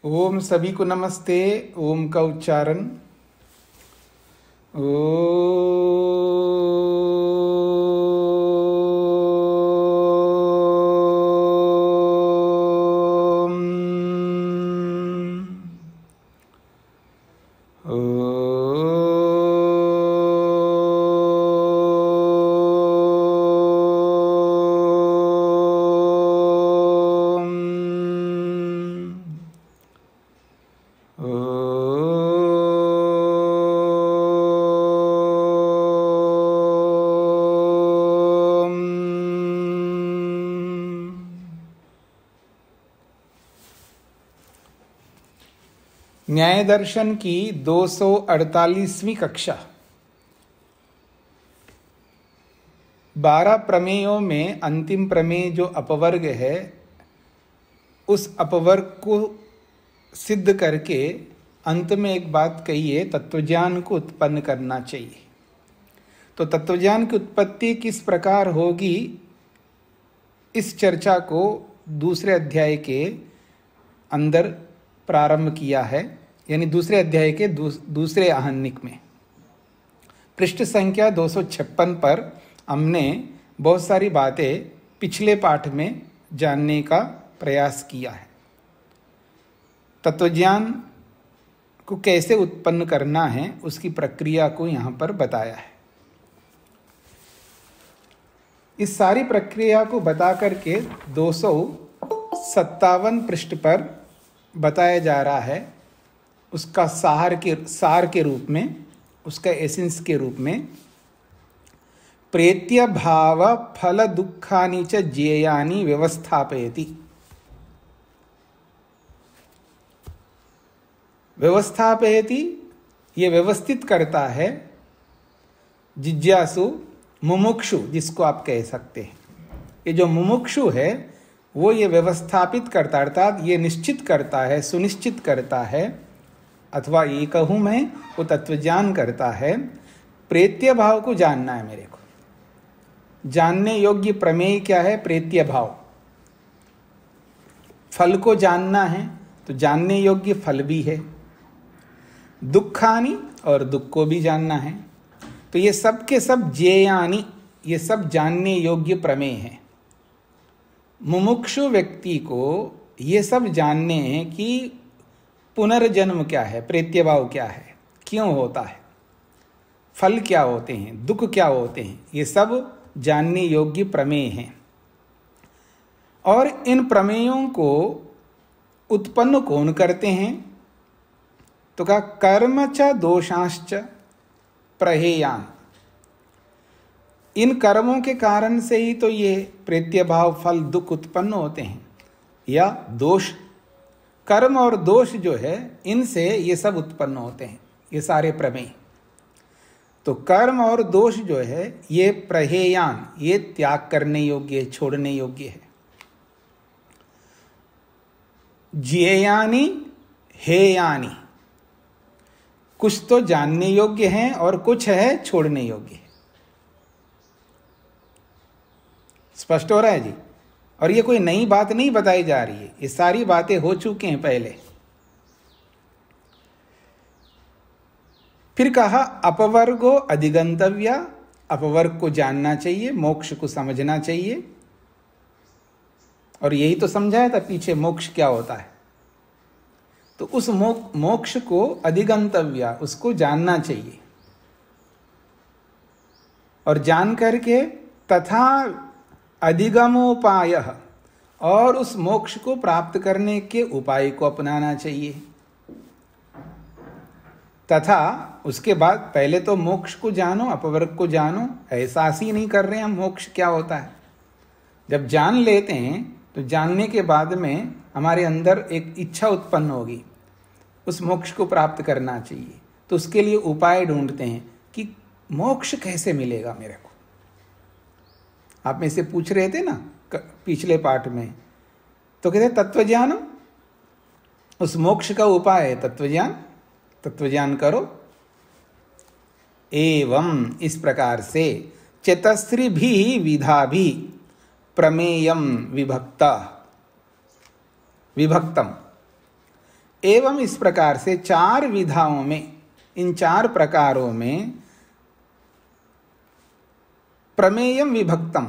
ओम सभी को नमस्ते। ओम का उच्चारण न्याय दर्शन की 248वीं कक्षा। 12 प्रमेयों में अंतिम प्रमेय जो अपवर्ग है, उस अपवर्ग को सिद्ध करके अंत में एक बात कही है, तत्वज्ञान को उत्पन्न करना चाहिए। तो तत्वज्ञान की उत्पत्ति किस प्रकार होगी, इस चर्चा को दूसरे अध्याय के अंदर प्रारंभ किया है, यानी दूसरे अध्याय के दूसरे आहनिक में। पृष्ठ संख्या 256 पर हमने बहुत सारी बातें पिछले पाठ में जानने का प्रयास किया है। तत्वज्ञान को कैसे उत्पन्न करना है, उसकी प्रक्रिया को यहाँ पर बताया है। इस सारी प्रक्रिया को बता करके 257 पृष्ठ पर बताया जा रहा है, उसका सार के रूप में, उसका एसेंस के रूप में, प्रेत्य भाव फल दुखानि च ज्ञेयानि व्यवस्थापयति। व्यवस्थापयति ये व्यवस्थित करता है। जिज्ञासु, मुमुक्षु जिसको आप कह सकते हैं, ये जो मुमुक्षु है वो ये व्यवस्थापित करता, अर्थात ये निश्चित करता है, सुनिश्चित करता है, अथवा ये कहूँ मैं, वो तत्वज्ञान करता है। प्रेत्य भाव को जानना है मेरे को। जानने योग्य प्रमेय क्या है? प्रेत्य भाव। फल को जानना है तो जानने योग्य फल भी है। दुखानि, और दुख को भी जानना है। तो ये सब के सब ज्ञेयानि, ये सब जानने योग्य प्रमेय है। मुमुक्षु व्यक्ति को ये सब जानने हैं कि पुनर्जन्म क्या है, प्रेत्यभाव क्या है, क्यों होता है, फल क्या होते हैं, दुख क्या होते हैं, ये सब जानने योग्य प्रमेय हैं। और इन प्रमेयों को उत्पन्न कौन करते हैं? तो कहा कर्म च दोषांश्च प्रहेयान। इन कर्मों के कारण से ही तो ये प्रेत्यभाव, फल, दुख उत्पन्न होते हैं, या दोष, कर्म और दोष जो है, इनसे ये सब उत्पन्न होते हैं, ये सारे प्रमेय। तो कर्म और दोष जो है ये प्रहेयान, ये त्याग करने योग्य है, छोड़ने योग्य है। ज्ञेयानि हेयानि, कुछ तो जानने योग्य हैं और कुछ है छोड़ने योग्य है। स्पष्ट हो रहा है जी? और ये कोई नई बात नहीं बताई जा रही है, ये सारी बातें हो चुकी हैं पहले। फिर कहा अपवर्गो अधिगंतव्या, अपवर्ग को जानना चाहिए, मोक्ष को समझना चाहिए। और यही तो समझाया था पीछे, मोक्ष क्या होता है। तो उस मोक्ष को अधिगंतव्या, उसको जानना चाहिए। और जान करके तथा अधिगमोपाय, और उस मोक्ष को प्राप्त करने के उपाय को अपनाना चाहिए। तथा उसके बाद पहले तो मोक्ष को जानो, अपवर्ग को जानो। एहसास ही नहीं कर रहे हैं हम मोक्ष क्या होता है। जब जान लेते हैं तो जानने के बाद में हमारे अंदर एक इच्छा उत्पन्न होगी, उस मोक्ष को प्राप्त करना चाहिए। तो उसके लिए उपाय ढूंढते हैं कि मोक्ष कैसे मिलेगा मेरे को। आप में से पूछ रहे थे ना पिछले पाठ में, तो कहते तत्वज्ञान, उस मोक्ष का उपाय है तत्वज्ञान। तत्वज्ञान करो। एवं, इस प्रकार से, चतस्रिभिः विधाभिः प्रमेयम विभक्तम, एवं इस प्रकार से चार विधाओं में, इन चार प्रकारों में प्रमेयम विभक्तम,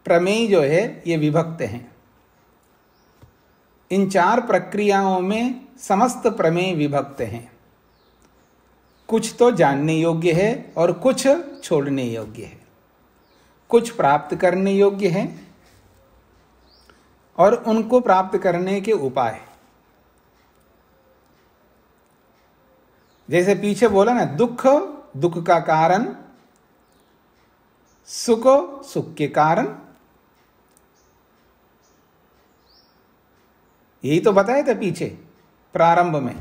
प्रमेय जो है ये विभक्त हैं। इन चार प्रक्रियाओं में समस्त प्रमेय विभक्त हैं। कुछ तो जानने योग्य है और कुछ छोड़ने योग्य है, कुछ प्राप्त करने योग्य है और उनको प्राप्त करने के उपाय। जैसे पीछे बोला ना, दुख दुख का कारण, सुख सुख के कारण, यही तो बताया था पीछे प्रारंभ में,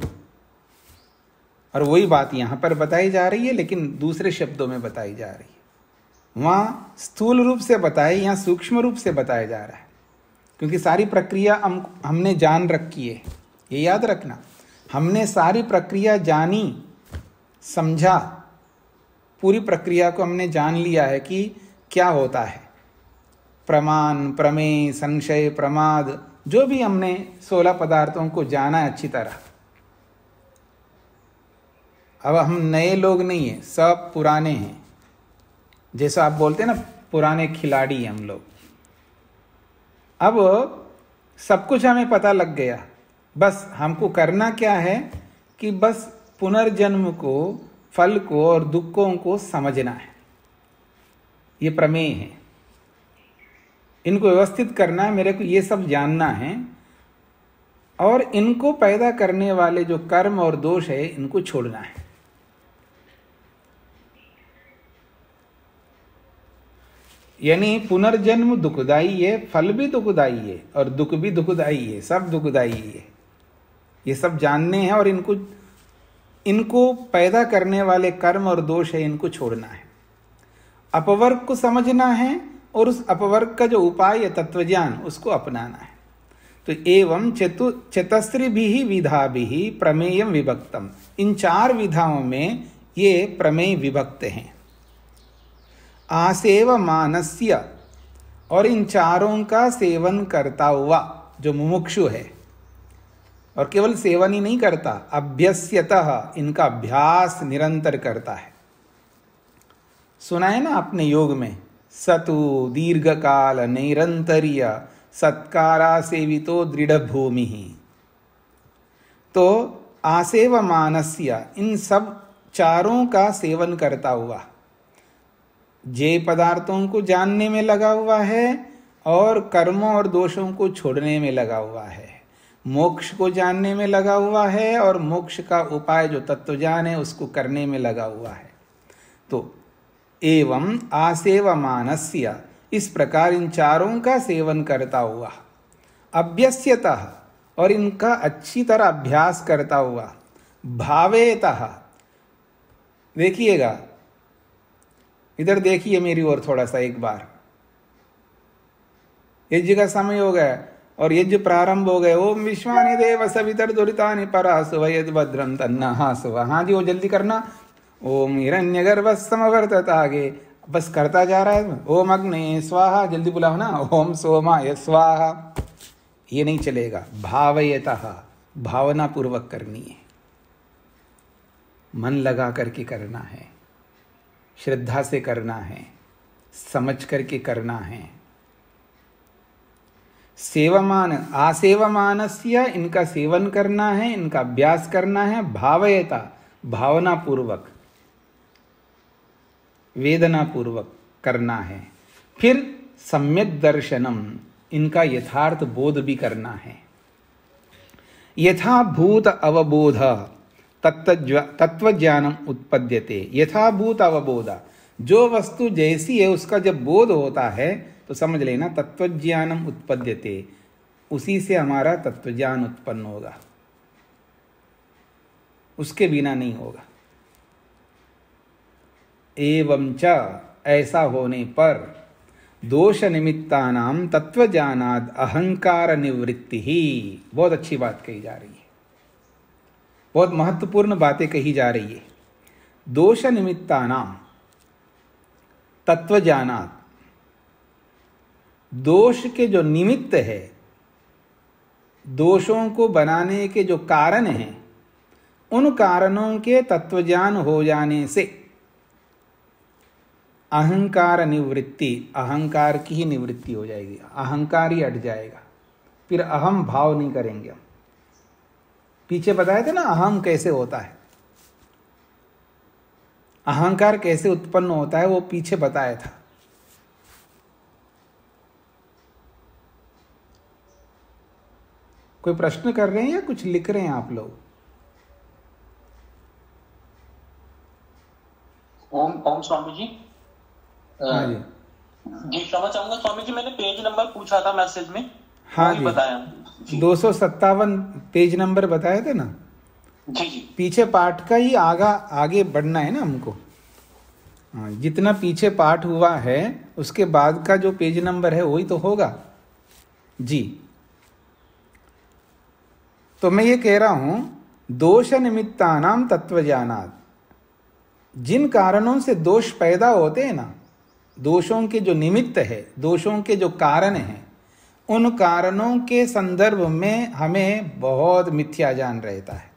और वही बात यहां पर बताई जा रही है, लेकिन दूसरे शब्दों में बताई जा रही है। वहां स्थूल रूप से बताए, यहां सूक्ष्म रूप से बताया जा रहा है, क्योंकि सारी प्रक्रिया हमने जान रखी है। ये याद रखना, हमने सारी प्रक्रिया जानी, समझा, पूरी प्रक्रिया को हमने जान लिया है कि क्या होता है। प्रमाण, प्रमेय, संशय, प्रमाद, जो भी हमने 16 पदार्थों को जाना है अच्छी तरह। अब हम नए लोग नहीं हैं, सब पुराने हैं। जैसा आप बोलते हैं ना, पुराने खिलाड़ी हम लोग। अब सब कुछ हमें पता लग गया, बस हमको करना क्या है कि बस पुनर्जन्म को, फल को और दुखों को समझना है। ये प्रमेय है, इनको व्यवस्थित करना है, मेरे को ये सब जानना है, और इनको पैदा करने वाले जो कर्म और दोष है इनको छोड़ना है। यानी पुनर्जन्म दुखदाई है, फल भी दुखदाई है और दुख भी दुखदाई है, सब दुखदाई है। ये सब जानने हैं और इनको पैदा करने वाले कर्म और दोष है, इनको छोड़ना है। अपवर्ग को समझना है और उस अपवर्ग का जो उपाय है, तत्वज्ञान, उसको अपनाना है। तो एवं चतस्त्रिभिः विधाभिः प्रमेयम विभक्तम, इन चार विधाओं में ये प्रमेय विभक्त हैं। आसेव मानस्य, और इन चारों का सेवन करता हुआ जो मुमुक्षु है, और केवल सेवन ही नहीं करता, अभ्यस्यतः, इनका अभ्यास निरंतर करता है। सुना है ना आपने योग में, सतु दीर्घकाल नैरंतर्य सत्कारा सेवितो दृढ़ भूमि। तो आसेव मानस्य, इन सब चारों का सेवन करता हुआ, जे पदार्थों को जानने में लगा हुआ है और कर्मों और दोषों को छोड़ने में लगा हुआ है, मोक्ष को जानने में लगा हुआ है और मोक्ष का उपाय जो तत्वज्ञान है उसको करने में लगा हुआ है। तो एवं आसेव मानस्य, इस प्रकार इन चारों का सेवन करता हुआ, अभ्यस्यतः, और इनका अच्छी तरह अभ्यास करता हुआ, भावेतः, देखिएगा इधर देखिए मेरी ओर थोड़ा सा एक बार। यज्ञ का समय हो गया और यज्ञ प्रारंभ हो गए। ओम विश्वानि देव सवितर दुरितानि परासु यद भद्रम तन्नहासु। हाँ जी, वो जल्दी करना। ओम हिरण्यगर्भ समवर्तत, आगे बस करता जा रहा है। ओम अग्ने स्वाहा, जल्दी बुलाओ ना। ओम सोमाय स्वाहा, ये नहीं चलेगा। भावयतः, भावना पूर्वक करनी है, मन लगा करके करना है, श्रद्धा से करना है, समझ करके करना है। सेवमान, आसेवमानस्य, इनका सेवन करना है, इनका अभ्यास करना है। भावयता, भावना पूर्वक, वेदना पूर्वक करना है। फिर सम्यक दर्शनम, इनका यथार्थ बोध भी करना है। यथाभूत अवबोध तत्वज्ञानम उत्पद्यते। यथाभूत अवबोध, जो वस्तु जैसी है उसका जब बोध होता है तो समझ लेना तत्वज्ञानम उत्पद्यते, उसी से हमारा तत्वज्ञान उत्पन्न होगा, उसके बिना नहीं होगा। एवं च, ऐसा होने पर दोष निमित्तानाम तत्वज्ञानाद अहंकार निवृत्ति ही। बहुत अच्छी बात कही जा रही है, बहुत महत्वपूर्ण बातें कही जा रही है। दोष निमित्तानाम तत्वज्ञानात्, दोष के जो निमित्त है, दोषों को बनाने के जो कारण हैं, उन कारणों के तत्वज्ञान हो जाने से अहंकार निवृत्ति, अहंकार की ही निवृत्ति हो जाएगी, अहंकार ही हट जाएगा, फिर अहम भाव नहीं करेंगे हम। पीछे बताए थे ना अहम कैसे होता है, अहंकार कैसे उत्पन्न होता है, वो पीछे बताया था। कोई प्रश्न कर रहे हैं या कुछ लिख रहे हैं आप लोग? ओम ओम स्वामी जी। हाँ जी जी क्षमा चाहूंगा स्वामी जी, मैंने पेज नंबर पूछा था मैसेज में। हाँ जी, बताया 257 पेज नंबर बताए थे ना। जी जी। पीछे पाठ का ही आगे बढ़ना है ना हमको। हाँ, जितना पीछे पाठ हुआ है उसके बाद का जो पेज नंबर है वही तो होगा जी। तो मैं ये कह रहा हूं, दोष निमित्तानाम तत्वज्ञानात्, जिन कारणों से दोष पैदा होते हैं ना, दोषों के जो निमित्त है, दोषों के जो कारण हैं, उन कारणों के संदर्भ में हमें बहुत मिथ्या ज्ञान रहता है।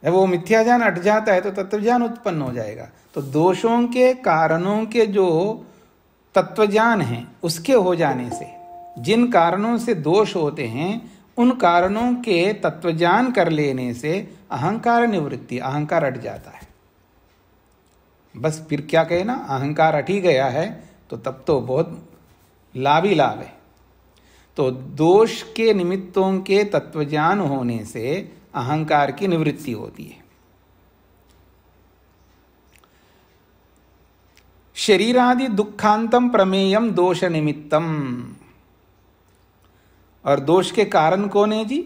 जब वो मिथ्या ज्ञान हट जाता है तो तत्वज्ञान उत्पन्न हो जाएगा। तो दोषों के कारणों के जो तत्वज्ञान है उसके हो जाने से, जिन कारणों से दोष होते हैं उन कारणों के तत्वज्ञान कर लेने से अहंकार निवृत्ति, अहंकार हट जाता है। बस फिर क्या कहे ना, अहंकार हट ही गया है तो तब तो बहुत लाभ ही लाभ है। तो दोष के निमित्तों के तत्वज्ञान होने से अहंकार की निवृत्ति होती है। शरीरादि दुखांतम प्रमेयम दोष निमित्तम, और दोष के कारण कौन है जी?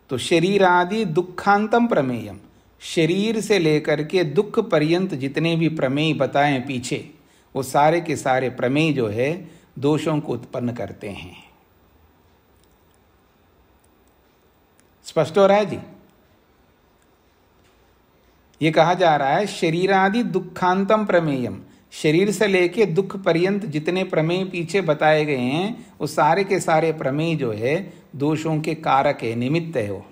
तो शरीरादि दुखांतम प्रमेयम, शरीर से लेकर के दुख पर्यंत जितने भी प्रमेय बताएं पीछे, वो सारे के सारे प्रमेय जो है दोषों को उत्पन्न करते हैं। स्पष्ट हो रहा है जी? ये कहा जा रहा है शरीरादि दुखांतम प्रमेयम, शरीर से लेके दुख पर्यंत जितने प्रमेय पीछे बताए गए हैं वो सारे के सारे प्रमेय जो है दोषों के कारक है, निमित्त है वो,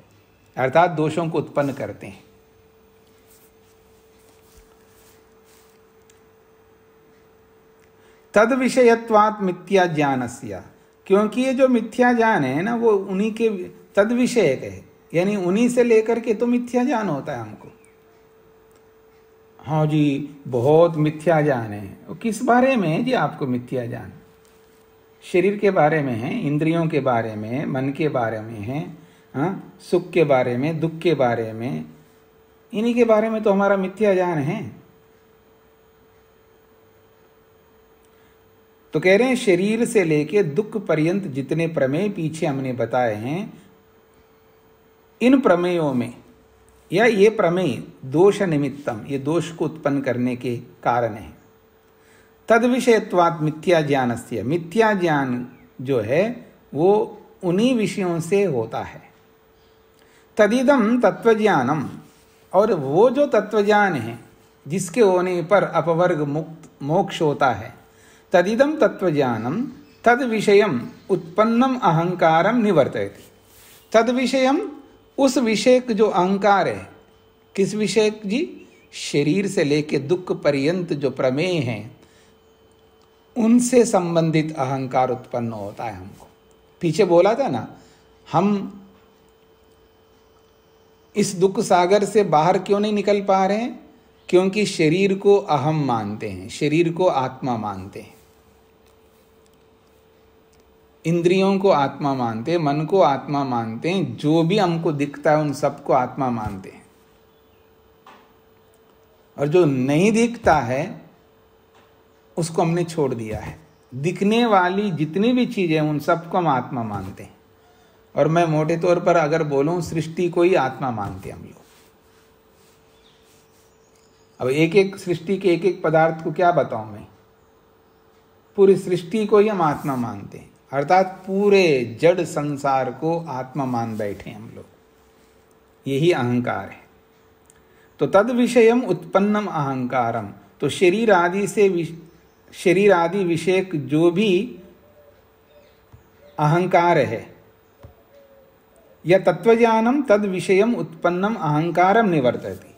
अर्थात दोषों को उत्पन्न करते हैं। तद विषयत्वात् मिथ्या ज्ञानस्य, क्योंकि ये जो मिथ्या ज्ञान है ना वो उन्हीं के तद विषयक है, यानी उन्हीं से लेकर के तो मिथ्या ज्ञान होता है हमको। हाँ जी, बहुत मिथ्या ज्ञान है। वो किस बारे में है जी आपको मिथ्या ज्ञान? शरीर के बारे में है, इंद्रियों के बारे में, मन के बारे में है, हाँ, सुख के बारे में, दुख के बारे में, इन्हीं के बारे में तो हमारा मिथ्या ज्ञान है। तो कह रहे हैं शरीर से लेके दुख पर्यंत जितने प्रमेय पीछे हमने बताए हैं, इन प्रमेयों में या ये प्रमेय दोष निमित्तम, ये दोष को उत्पन्न करने के कारण है। तद विषयत्वात् मिथ्या ज्ञानस्य, मिथ्या ज्ञान जो है वो उन्हीं विषयों से होता है। तदिदम तत्वज्ञानम, और वो जो तत्वज्ञान है जिसके होने पर अपवर्ग मुक्त मोक्ष होता है, तदिदम तत्वज्ञानम तद विषयम उत्पन्नम अहंकारम निवर्तयति। तद विषयम, उस विषय जो अहंकार है, किस विषय जी? शरीर से लेके दुख पर्यंत जो प्रमेय हैं उनसे संबंधित अहंकार उत्पन्न होता है हमको। पीछे बोला था ना, हम इस दुख सागर से बाहर क्यों नहीं निकल पा रहे हैं? क्योंकि शरीर को अहम मानते हैं, शरीर को आत्मा मानते हैं, इंद्रियों को आत्मा मानते हैं, मन को आत्मा मानते हैं, जो भी हमको दिखता है उन सबको आत्मा मानते हैं। और जो नहीं दिखता है उसको हमने छोड़ दिया है। दिखने वाली जितनी भी चीजें उन सबको हम आत्मा मानते हैं। और मैं मोटे तौर पर अगर बोलूं, सृष्टि को ही आत्मा मानते हैं हम लोग। अब एक एक सृष्टि के एक एक पदार्थ को क्या बताऊं मैं? पूरी सृष्टि को ही हम आत्मा मानते हैं, अर्थात पूरे जड़ संसार को आत्मा मान बैठे हम लोग। यही अहंकार है। तो तद विषयम उत्पन्नम अहंकारम, तो शरीर आदि विषयक जो भी अहंकार है, या तत्वज्ञानम तद विषयम उत्पन्नम अहंकारम निवर्तयति।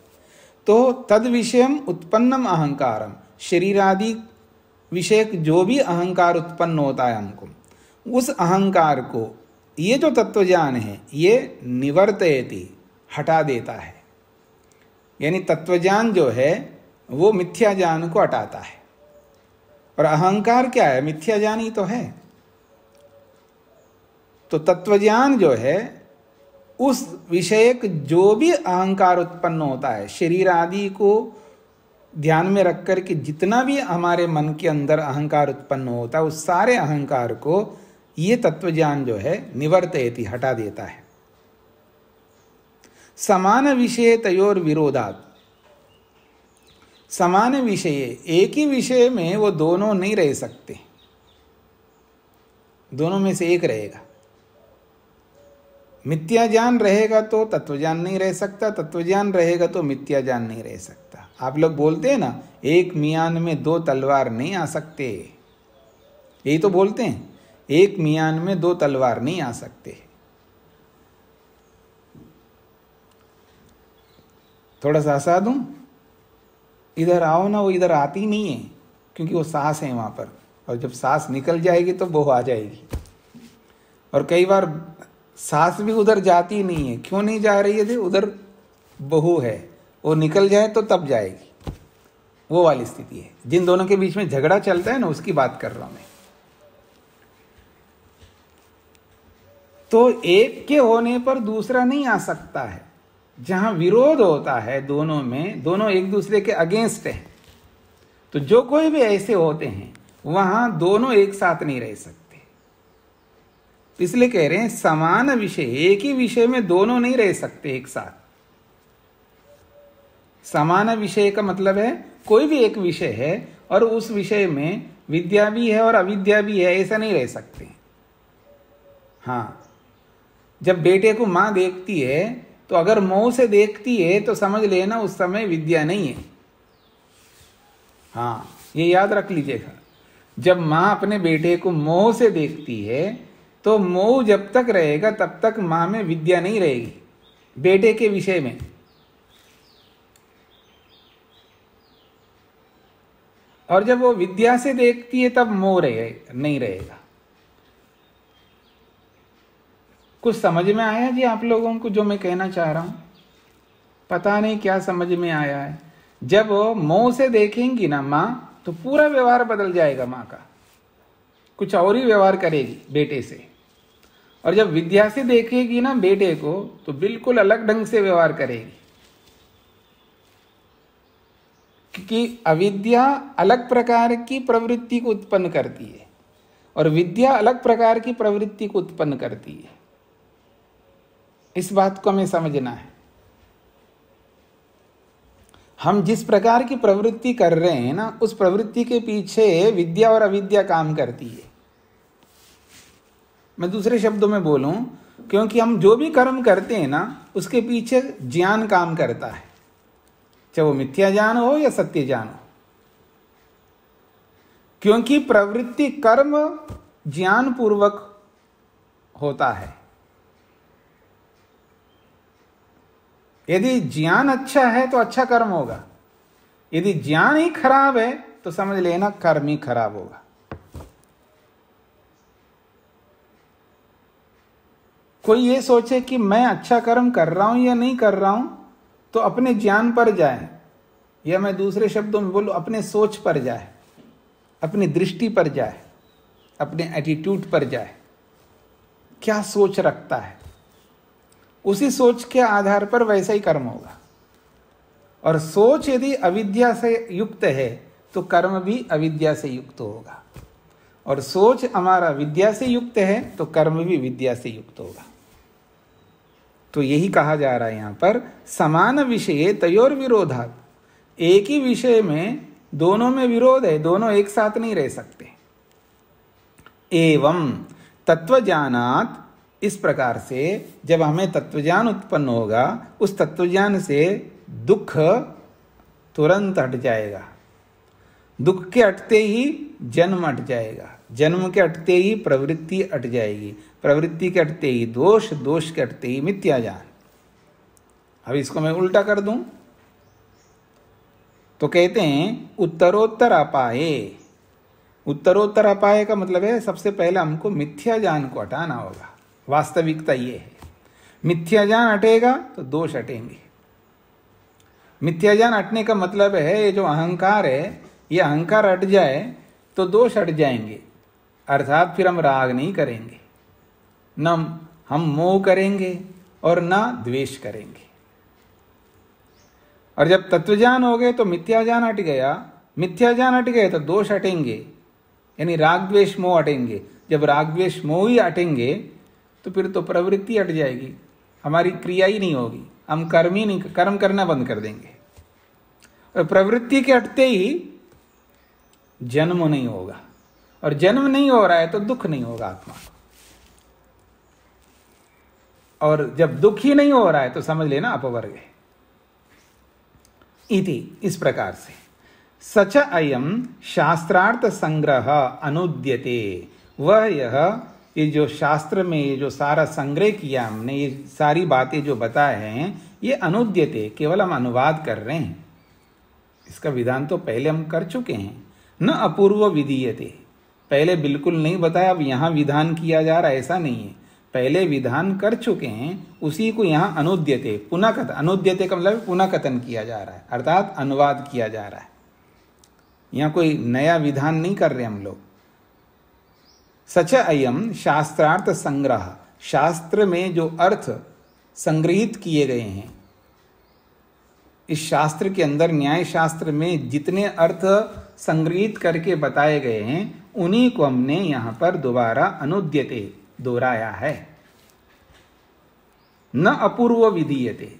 तो तद विषयम उत्पन्नम अहंकारम, शरीरादि विषयक जो भी अहंकार उत्पन्न होता है हमको, उस अहंकार को ये जो तत्वज्ञान है ये निवर्तयति, हटा देता है। यानी तत्वज्ञान जो है वो मिथ्या ज्ञान को हटाता है। और अहंकार क्या है? मिथ्या ज्ञान ही तो है। तो तत्वज्ञान जो है उस विषयक जो भी अहंकार उत्पन्न होता है, शरीर आदि को ध्यान में रख कर के जितना भी हमारे मन के अंदर अहंकार उत्पन्न होता है, उस सारे अहंकार को ये तत्वज्ञान जो है निवर्तयति, हटा देता है। समान विषय तयोर विरोधात्, समान विषय, एक ही विषय में वो दोनों नहीं रह सकते, दोनों में से एक रहेगा। मिथ्या ज्ञान रहेगा तो तत्वज्ञान नहीं रह सकता, तत्वज्ञान रहेगा तो मिथ्या ज्ञान नहीं रह सकता। आप लोग बोलते हैं ना, एक मियान में दो तलवार नहीं आ सकते, यही तो बोलते हैं, एक मियान में दो तलवार नहीं आ सकते। थोड़ा सा हंसा दूं, इधर आओ ना, वो इधर आती नहीं है क्योंकि वो सांस है वहां पर, और जब सांस निकल जाएगी तो बहू आ जाएगी। और कई बार सांस भी उधर जाती नहीं है, क्यों नहीं जा रही है? उधर बहू है, वो निकल जाए तो तब जाएगी। वो वाली स्थिति है। जिन दोनों के बीच में झगड़ा चलता है ना, उसकी बात कर रहा हूं मैं। तो एक के होने पर दूसरा नहीं आ सकता है। जहां विरोध होता है दोनों में, दोनों एक दूसरे के अगेंस्ट है, तो जो कोई भी ऐसे होते हैं वहां दोनों एक साथ नहीं रह सकते। इसलिए कह रहे हैं समान विषय, एक ही विषय में दोनों नहीं रह सकते एक साथ। समान विषय का मतलब है कोई भी एक विषय है और उस विषय में विद्या भी है और अविद्या भी है, ऐसा नहीं रह सकते। हाँ, जब बेटे को मां देखती है तो अगर मोह से देखती है तो समझ लेना उस समय विद्या नहीं है। हाँ, ये याद रख लीजिएगा। जब मां अपने बेटे को मोह से देखती है तो मोह जब तक रहेगा तब तक मां में विद्या नहीं रहेगी बेटे के विषय में। और जब वो विद्या से देखती है तब मोह नहीं रहेगा। कुछ समझ में आया जी आप लोगों को जो मैं कहना चाह रहा हूं? पता नहीं क्या समझ में आया है। जब मोह से देखेंगी ना मां तो पूरा व्यवहार बदल जाएगा मां का, कुछ और ही व्यवहार करेगी बेटे से। और जब विद्या से देखेगी ना बेटे को तो बिल्कुल अलग ढंग से व्यवहार करेगी, क्योंकि अविद्या अलग प्रकार की प्रवृत्ति को उत्पन्न करती है और विद्या अलग प्रकार की प्रवृत्ति को उत्पन्न करती है। इस बात को हमें समझना है। हम जिस प्रकार की प्रवृत्ति कर रहे हैं ना, उस प्रवृत्ति के पीछे विद्या और अविद्या काम करती है। मैं दूसरे शब्दों में बोलूं, क्योंकि हम जो भी कर्म करते हैं ना उसके पीछे ज्ञान काम करता है, चाहे वो मिथ्या ज्ञान हो या सत्य ज्ञान हो। क्योंकि प्रवृत्ति कर्म ज्ञान पूर्वक होता है। यदि ज्ञान अच्छा है तो अच्छा कर्म होगा, यदि ज्ञान ही खराब है तो समझ लेना कर्म ही खराब होगा। कोई ये सोचे कि मैं अच्छा कर्म कर रहा हूं या नहीं कर रहा हूं तो अपने ज्ञान पर जाए, या मैं दूसरे शब्दों में बोलूं अपने सोच पर जाए, अपनी दृष्टि पर जाए, अपने एटीट्यूड पर जाए। क्या सोच रखता है, उसी सोच के आधार पर वैसा ही कर्म होगा। और सोच यदि अविद्या से युक्त है तो कर्म भी अविद्या से युक्त होगा, और सोच हमारा विद्या से युक्त है तो कर्म भी विद्या से युक्त होगा। तो यही कहा जा रहा है यहां पर, समान विषय तयोर विरोधात्, एक ही विषय में दोनों में विरोध है, दोनों एक साथ नहीं रह सकते। एवं तत्वज्ञानात्, इस प्रकार से जब हमें तत्वज्ञान उत्पन्न होगा, उस तत्वज्ञान से दुख तुरंत हट जाएगा। दुख के हटते ही जन्म हट जाएगा, जन्म के अटते ही प्रवृत्ति अट जाएगी, प्रवृत्ति के अटते ही दोष, दोष के अटते ही मिथ्या ज्ञान। अब इसको मैं उल्टा कर दूं तो कहते हैं उत्तरोत्तर अपाये। उत्तरोत्तर अपाय का मतलब है सबसे पहले हमको मिथ्या ज्ञान को हटाना होगा। वास्तविकता ये है, मिथ्या ज्ञान हटेगा तो दोष हटेंगे। मिथ्या ज्ञान हटने का मतलब है ये जो अहंकार है, ये अहंकार हट जाए तो दोष हट जाएंगे, अर्थात फिर हम राग नहीं करेंगे, न हम मोह करेंगे और न द्वेष करेंगे। और जब तत्वज्ञान हो गए तो मिथ्या ज्ञान हट गया, मिथ्या ज्ञान हट गए तो दोष हटेंगे, यानी राग द्वेष मोह हटेंगे। जब राग द्वेष मोह ही हटेंगे तो फिर तो प्रवृत्ति हट जाएगी, हमारी क्रिया ही नहीं होगी, हम कर्म करना बंद कर देंगे। और प्रवृत्ति के हटते ही जन्म नहीं होगा, और जन्म नहीं हो रहा है तो दुख नहीं होगा आत्मा को। और जब दुख ही नहीं हो रहा है तो समझ लेना अपवर्ग है। इति, इस प्रकार से सच अयम शास्त्रार्थ संग्रह अनुद्यते, वह ये जो शास्त्र में ये जो सारा संग्रह किया हमने, ये सारी बातें जो बताए हैं, ये अनुद्यते, केवल हम अनुवाद कर रहे हैं। इसका विधान तो पहले हम कर चुके हैं। न अपूर्व विधीयते, पहले बिल्कुल नहीं बताया, अब यहाँ विधान किया जा रहा है, ऐसा नहीं है। पहले विधान कर चुके हैं, उसी को यहाँ अनुद्यते, पुनः कथन, अनुद्यते का मतलब पुनः कथन किया जा रहा है, अर्थात अनुवाद किया जा रहा है। यहाँ कोई नया विधान नहीं कर रहे हम लोग। सच अयम शास्त्रार्थ संग्रह, शास्त्र में जो अर्थ संग्रहित किए गए हैं, इस शास्त्र के अंदर, न्याय शास्त्र में जितने अर्थ संग्रहित करके बताए गए हैं, उन्हीं को हमने यहाँ पर दोबारा अनुद्यते, दोहराया है। न अपूर्व विधीयते,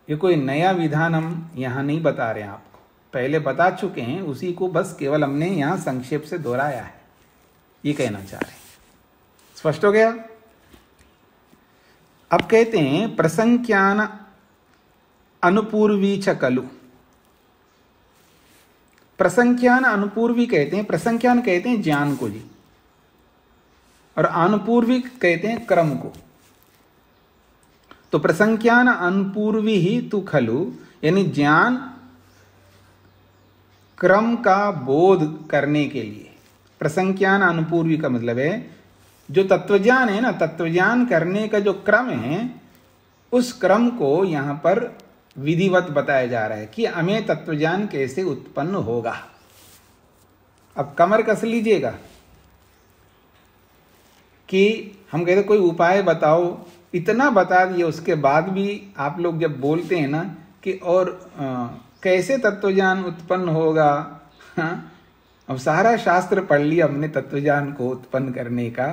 ये कोई नया विधान हम यहाँ नहीं बता रहे हैं आपको, पहले बता चुके हैं, उसी को बस केवल हमने यहाँ संक्षेप से दोहराया है, ये कहना चाह रहे हैं। स्पष्ट हो गया? अब कहते हैं प्रसंख्यान अनुपूर्वी च खलु। प्रसंख्यान अनुपूर्वी कहते हैं, प्रसंख्यान कहते हैं ज्ञान को जी, और अनुपूर्वी कहते हैं क्रम को। तो प्रसंख्यान अनुपूर्वी ही तु खलु, यानी ज्ञान क्रम का बोध करने के लिए। प्रसंख्यान अनुपूर्वी का मतलब है जो तत्वज्ञान है ना, तत्वज्ञान करने का जो क्रम है, उस क्रम को यहाँ पर विधिवत बताया जा रहा है कि हमें तत्वज्ञान कैसे उत्पन्न होगा। अब कमर कस लीजिएगा कि हम कहते कोई उपाय बताओ, इतना बता दिए, उसके बाद भी आप लोग जब बोलते हैं ना कि और कैसे तत्वज्ञान उत्पन्न होगा, हाँ? अब सारा शास्त्र पढ़ लिया हमने तत्वज्ञान को उत्पन्न करने का,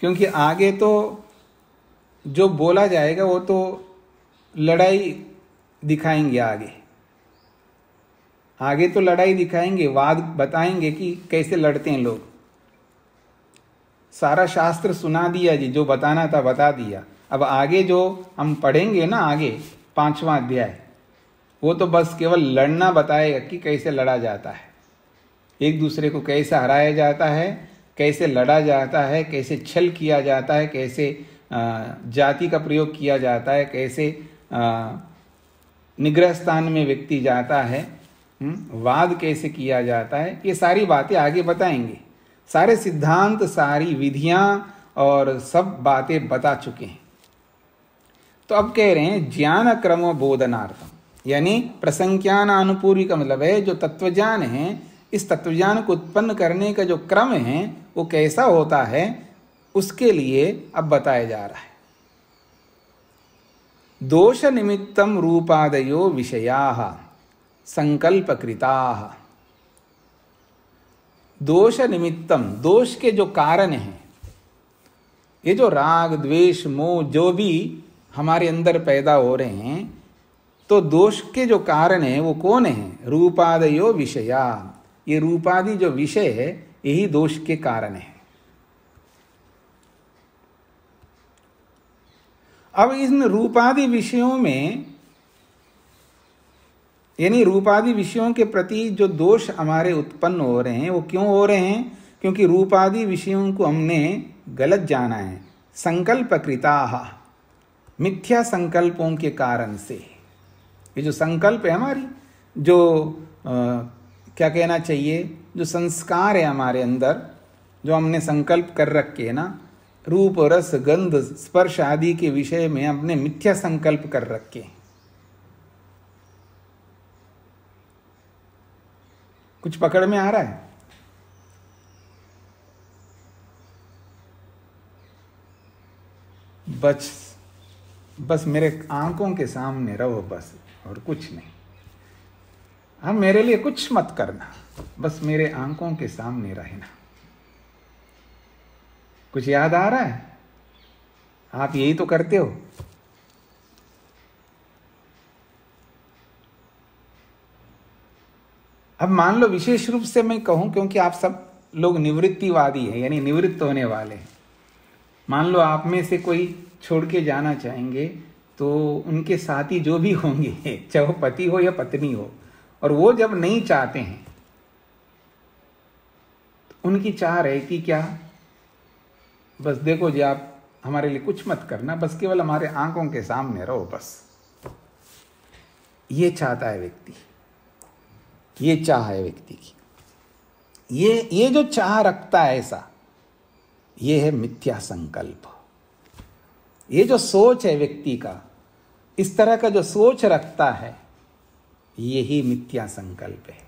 क्योंकि आगे तो जो बोला जाएगा वो तो लड़ाई दिखाएंगे, आगे तो लड़ाई दिखाएंगे, वाद बताएंगे कि कैसे लड़ते हैं लोग। सारा शास्त्र सुना दिया जी, जो बताना था बता दिया। अब आगे जो हम पढ़ेंगे ना, आगे 5वां अध्याय, वो तो बस केवल लड़ना बताएगा कि कैसे लड़ा जाता है, एक दूसरे को कैसे हराया जाता है, कैसे लड़ा जाता है, कैसे छल किया जाता है, कैसे जाति का प्रयोग किया जाता है, कैसे निग्रह स्थान में व्यक्ति जाता है, वाद कैसे किया जाता है, ये सारी बातें आगे बताएंगे। सारे सिद्धांत, सारी विधियां और सब बातें बता चुके हैं। तो अब कह रहे हैं ज्ञान क्रम बोधनार्थम, यानी प्रसंख्यान अनुपूर्वी का मतलब है जो तत्वज्ञान है, इस तत्वज्ञान को उत्पन्न करने का जो क्रम है वो कैसा होता है, उसके लिए अब बताया जा रहा है। दोष निमित्तम रूपादयो विषयाः संकल्पकृताः। दोष निमित्तम, दोष के जो कारण हैं, ये जो राग द्वेष मोह जो भी हमारे अंदर पैदा हो रहे हैं, तो दोष के जो कारण है वो कौन है? रूपादयो विषया, ये रूपादि जो विषय है यही दोष के कारण है। अब इन रूपादि विषयों में, यानी रूपादि विषयों के प्रति जो दोष हमारे उत्पन्न हो रहे हैं वो क्यों हो रहे हैं? क्योंकि रूपादि विषयों को हमने गलत जाना है। संकल्पकृताः, मिथ्या संकल्पों के कारण से। ये जो संकल्प है हमारी, जो क्या कहना चाहिए, जो संस्कार है हमारे अंदर, जो हमने संकल्प कर रखे है ना, रूप रस गंध स्पर्श आदि के विषय में हमने मिथ्या संकल्प कर रखे। कुछ पकड़ में आ रहा है? बस मेरे आंखों के सामने रहो बस, और कुछ नहीं। हाँ, मेरे लिए कुछ मत करना, बस मेरे आंखों के सामने रहना। कुछ याद आ रहा है? आप यही तो करते हो। अब मान लो विशेष रूप से मैं कहूं, क्योंकि आप सब लोग निवृत्तिवादी हैं, यानी निवृत्त होने वाले हैं। मान लो आप में से कोई छोड़ के जाना चाहेंगे, तो उनके साथी जो भी होंगे, चाहे वो पति हो या पत्नी हो, और वो जब नहीं चाहते हैं, तो उनकी चाह रहती क्या, बस देखो जी, आप हमारे लिए कुछ मत करना, बस केवल हमारे आंखों के सामने रहो बस। ये चाहता है व्यक्ति, ये चाह है व्यक्ति की। ये जो चाह रखता है ऐसा, ये है मिथ्या संकल्प। ये जो सोच है व्यक्ति का, इस तरह का जो सोच रखता है, यही मिथ्या संकल्प है।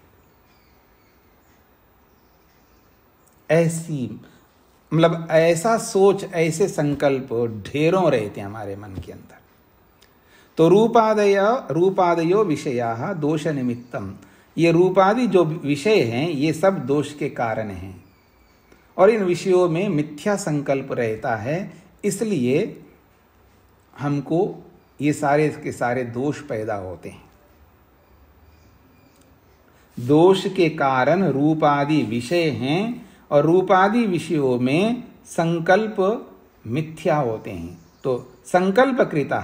ऐसी मतलब ऐसा सोच, ऐसे संकल्प ढेरों रहते हैं हमारे मन के अंदर। तो रूपादयो विषया दोष निमित्तम, ये रूपादि जो विषय हैं ये सब दोष के कारण हैं, और इन विषयों में मिथ्या संकल्प रहता है, इसलिए हमको ये सारे के सारे दोष पैदा होते हैं। दोष के कारण रूपादि विषय हैं, और रूपादि विषयों में संकल्प मिथ्या होते हैं। तो संकल्पकृता,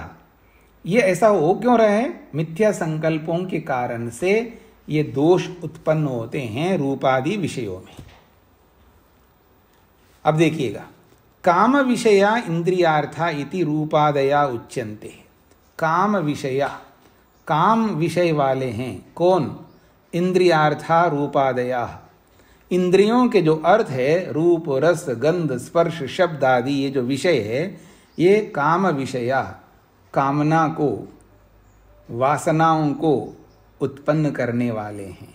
ये ऐसा हो क्यों रहा है? मिथ्या संकल्पों के कारण से ये दोष उत्पन्न होते हैं रूपादि विषयों में। अब देखिएगा, काम विषया इंद्रियार्था इति रूपादया उच्यन्ते। काम विषया, काम विषय वाले हैं कौन? इंद्रियार्था रूपादया, इंद्रियों के जो अर्थ है, रूप रस गंध स्पर्श शब्द आदि, ये जो विषय है, ये काम विषया, कामना को, वासनाओं को उत्पन्न करने वाले हैं।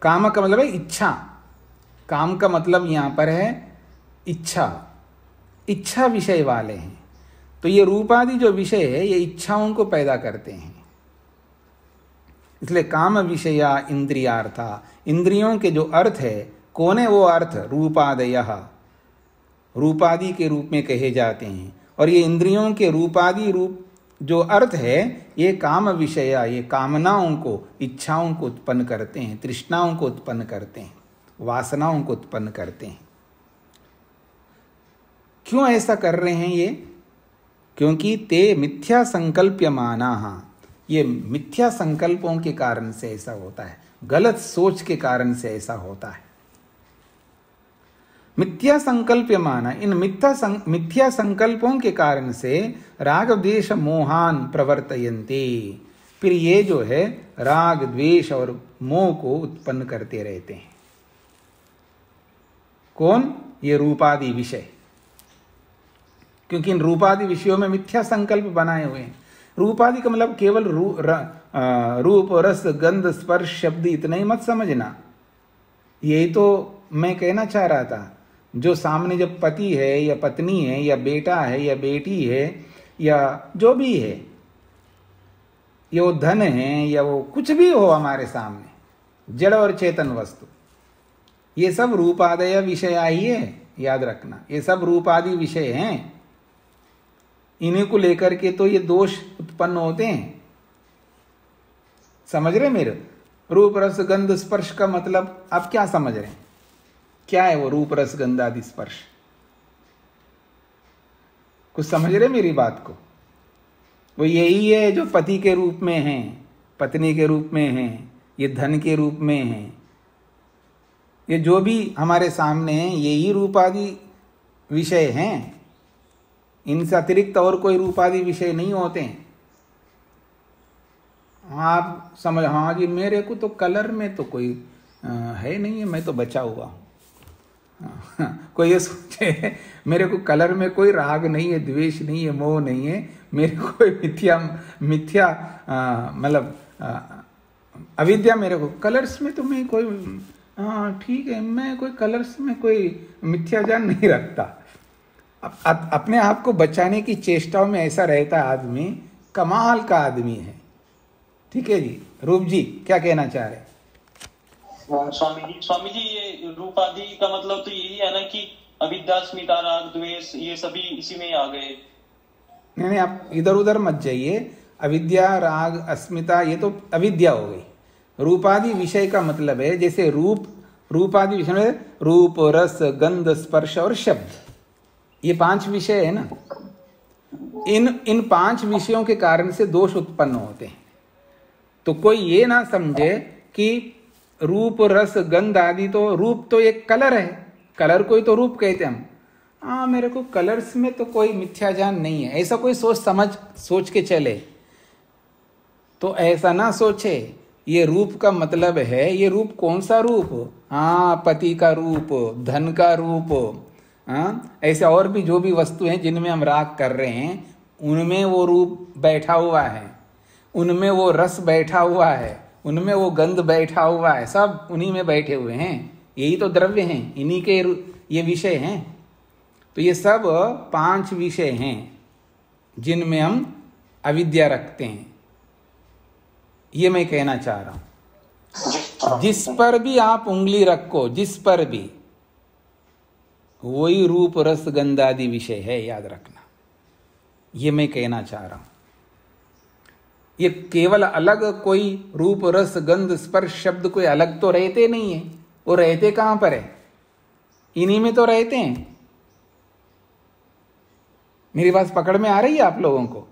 काम का मतलब है इच्छा, काम का मतलब यहां पर है इच्छा, इच्छा विषय वाले हैं। तो ये रूपादि जो विषय है, ये इच्छाओं को पैदा करते हैं, इसलिए काम विषया इंद्रियार्था, इंद्रियों के जो अर्थ है, कौन है वो अर्थ? रूपादयः, रूपादि के रूप में कहे जाते हैं। और ये इंद्रियों के रूपादि रूप जो अर्थ है, ये काम विषया, ये कामनाओं को, इच्छाओं को उत्पन्न करते हैं, तृष्णाओं को उत्पन्न करते हैं, वासनाओं को उत्पन्न करते हैं। क्यों ऐसा कर रहे हैं ये? क्योंकि ते मिथ्या संकल्प्यमानाः, ये मिथ्या संकल्पों के कारण से ऐसा होता है, गलत सोच के कारण से ऐसा होता है। मिथ्या संकल्प्यमाना, इन मिथ्या संकल्पों के कारण से राग द्वेष मोहान प्रवर्तयन्ते, फिर ये जो है राग द्वेष और मोह को उत्पन्न करते रहते हैं। कौन? ये रूपादि विषय, क्योंकि इन रूपादि विषयों में मिथ्या संकल्प बनाए हुए हैं। रूपादि का मतलब केवल रूप रस गंध स्पर्श शब्द इतना ही मत समझना। यही तो मैं कहना चाह रहा था, जो सामने जब पति है या पत्नी है या बेटा है या बेटी है या जो भी है, या वो धन है या वो कुछ भी हो हमारे सामने, जड़ और चेतन वस्तु, ये सब रूपादय विषय ही है। याद रखना, ये सब रूपादि विषय हैं, इन्हीं को लेकर के तो ये दोष उत्पन्न होते हैं। समझ रहे मेरे? रूप रस गंध स्पर्श का मतलब आप क्या समझ रहे हैं? क्या है वो रूप रस गंध आदि स्पर्श? कुछ समझ रहे मेरी बात को? वो यही है जो पति के रूप में है, पत्नी के रूप में है, ये धन के रूप में है, ये जो भी हमारे सामने हैं यही रूपादि विषय हैं, इनसे अतिरिक्त और कोई रूपादि विषय नहीं होते हैं। आप समझ, हाँ जी मेरे को तो कलर में तो कोई है नहीं है, मैं तो बचा हुआ हूँ। कोई ये सोचे मेरे को कलर में कोई राग नहीं है, द्वेष नहीं है, मोह नहीं है, मेरे को कोई मिथ्या मिथ्या मतलब अविद्या मेरे को, कलर्स में तो मैं कोई, हाँ ठीक है, मैं कोई कलर्स में कोई मिथ्या ज्ञान नहीं रखता। अपने आप को बचाने की चेष्टाओं में ऐसा रहता है आदमी, कमाल का आदमी है। ठीक है जी, रूप जी क्या कहना चाह रहे? स्वामी जी ये रूप आदि का मतलब तो यही है ना कि अविद्या, अस्मिता, राग, द्वेष ये सभी इसी में ही आ गए। नहीं, आप इधर उधर मत जाइए। अविद्या, राग, अस्मिता ये तो अविद्या हो गई। रूपादि विषय का मतलब है जैसे रूपादि विषय में रूप, रस, गंध, स्पर्श और शब्द, ये 5 विषय है ना। इन 5 विषयों के कारण से दोष उत्पन्न होते हैं। तो कोई ये ना समझे कि रूप, रस, गंध आदि, तो रूप तो एक कलर है, कलर को ही तो रूप कहते हैं हम। हाँ मेरे को कलर्स में तो कोई मिथ्या ज्ञान नहीं है, ऐसा कोई सोच के चले तो ऐसा ना सोचे। ये रूप का मतलब है, ये रूप कौन सा रूप? हाँ पति का रूप, धन का रूप, हाँ ऐसे और भी जो भी वस्तु हैं जिनमें हम राग कर रहे हैं उनमें वो रूप बैठा हुआ है, उनमें वो रस बैठा हुआ है, उनमें वो गंध बैठा हुआ है, सब उन्हीं में बैठे हुए हैं। यही तो द्रव्य हैं, इन्हीं के ये विषय हैं। तो ये सब 5 विषय हैं जिनमें हम अविद्या रखते हैं, ये मैं कहना चाह रहा हूं। जिस पर भी आप उंगली रखो, जिस पर भी, वही रूप, रस, गंध आदि विषय है, याद रखना। ये मैं कहना चाह रहा हूं। ये केवल अलग कोई रूप, रस, गंध, स्पर्श शब्द कोई अलग तो रहते नहीं है। वो रहते कहां पर है? इन्हीं में तो रहते हैं। मेरी बात पकड़ में आ रही है आप लोगों को?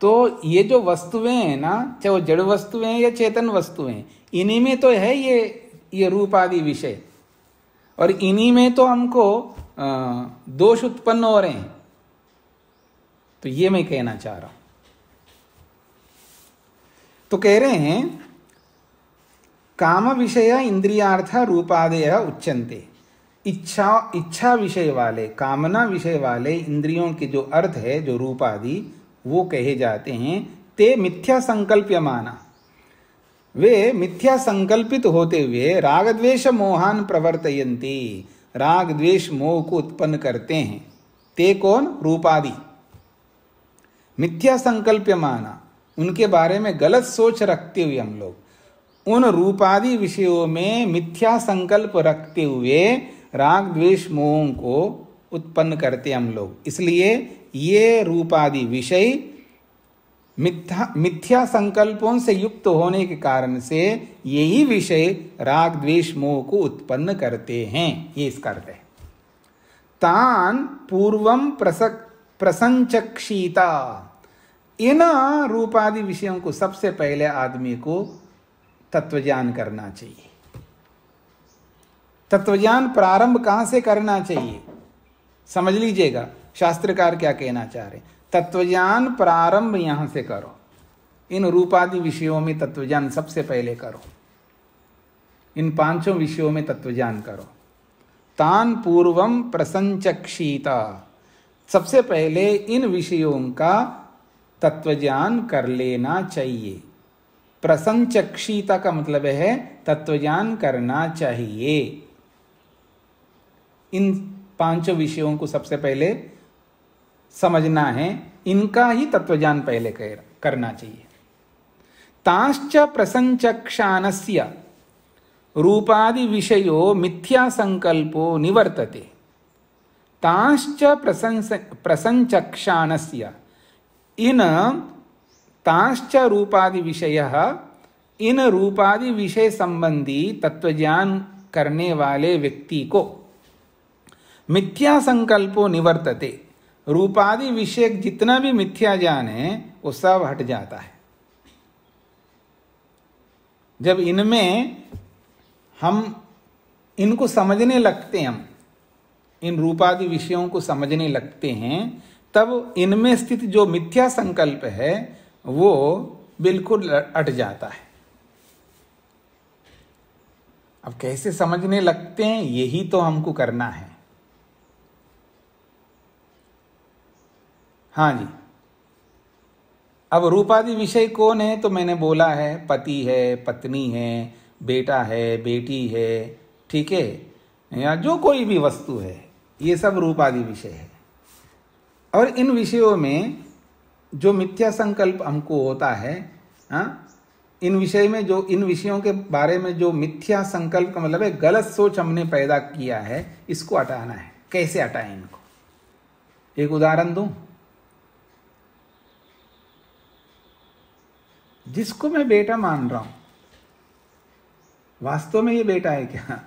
तो ये जो वस्तुएं हैं ना, चाहे वो जड़ वस्तुएं हैं या चेतन वस्तुएं, इन्हीं में तो है ये रूप आदि विषय, और इन्हीं में तो हमको दोष उत्पन्न हो रहे हैं। तो ये मैं कहना चाह रहा हूं। तो कह रहे हैं काम विषय इंद्रियार्थ रूपादय उच्यन्ते। इच्छा विषय वाले, कामना विषय वाले इंद्रियों के जो अर्थ है, जो रूप आदि, वो कहे जाते हैं। ते मिथ्या संकल्प्यमाना, वे मिथ्या संकल्पित होते हुए राग द्वेष मोहान प्रवर्तयन्ति, राग द्वेष मोह को उत्पन्न करते हैं। ते कौन? रूपादि। मिथ्या संकल्प्यमाना, उनके बारे में गलत सोच रखते हुए हम लोग उन रूपादि विषयों में मिथ्या संकल्प रखते हुए राग द्वेष मोह को उत्पन्न करते हम लोग। इसलिए ये रूपादि विषय मिथ्या संकल्पों से युक्त होने के कारण से यही विषय राग द्वेष मोह को उत्पन्न करते हैं। ये इसका अर्थ है। तान पूर्वम प्रसंचक्षीता, इन रूपादि विषयों को सबसे पहले आदमी को तत्वज्ञान करना चाहिए। तत्वज्ञान प्रारंभ कहां से करना चाहिए? समझ लीजिएगा शास्त्रकार क्या कहना चाह रहे। तत्वज्ञान प्रारंभ यहां से करो, इन रूपादि विषयों में तत्वज्ञान सबसे पहले करो, इन 5 विषयों में तत्वज्ञान करो। तान पूर्वम प्रसंचक्षीता, सबसे पहले इन विषयों का तत्वज्ञान कर लेना चाहिए। प्रसंचक्षीता का मतलब है तत्वज्ञान करना चाहिए। इन 5 विषयों को सबसे पहले समझना है, इनका ही तत्वज्ञान पहले करना चाहिए। तांश्च प्रसंचक्षानस्य रूपादि विषयो मिथ्या संकल्पो निवर्तते। तांश्च प्रसंचक्षानस्य, इन तांश्च रूपादि विषयः, इन रूपादि विषय संबंधी तत्वज्ञान करने वाले व्यक्ति को मिथ्या संकल्पो निवर्तते, रूपादि विषय जितना भी मिथ्या ज्ञान है वो सब हट जाता है। जब इनमें हम इनको समझने लगते हैं, हम इन रूपादि विषयों को समझने लगते हैं, तब इनमें स्थित जो मिथ्या संकल्प है वो बिल्कुल अट जाता है। अब कैसे समझने लगते हैं, यही तो हमको करना है। हाँ जी, अब रूपादि विषय कौन है? तो मैंने बोला है पति है, पत्नी है, बेटा है, बेटी है, ठीक है, या जो कोई भी वस्तु है, ये सब रूपादि विषय है। और इन विषयों में जो मिथ्या संकल्प हमको होता है, हाँ, इन विषयों के बारे में जो मिथ्या संकल्प का मतलब है गलत सोच हमने पैदा किया है, इसको हटाना है। कैसे हटाएं इनको? एक उदाहरण दूं। जिसको मैं बेटा मान रहा हूं, वास्तव में ये बेटा है क्या?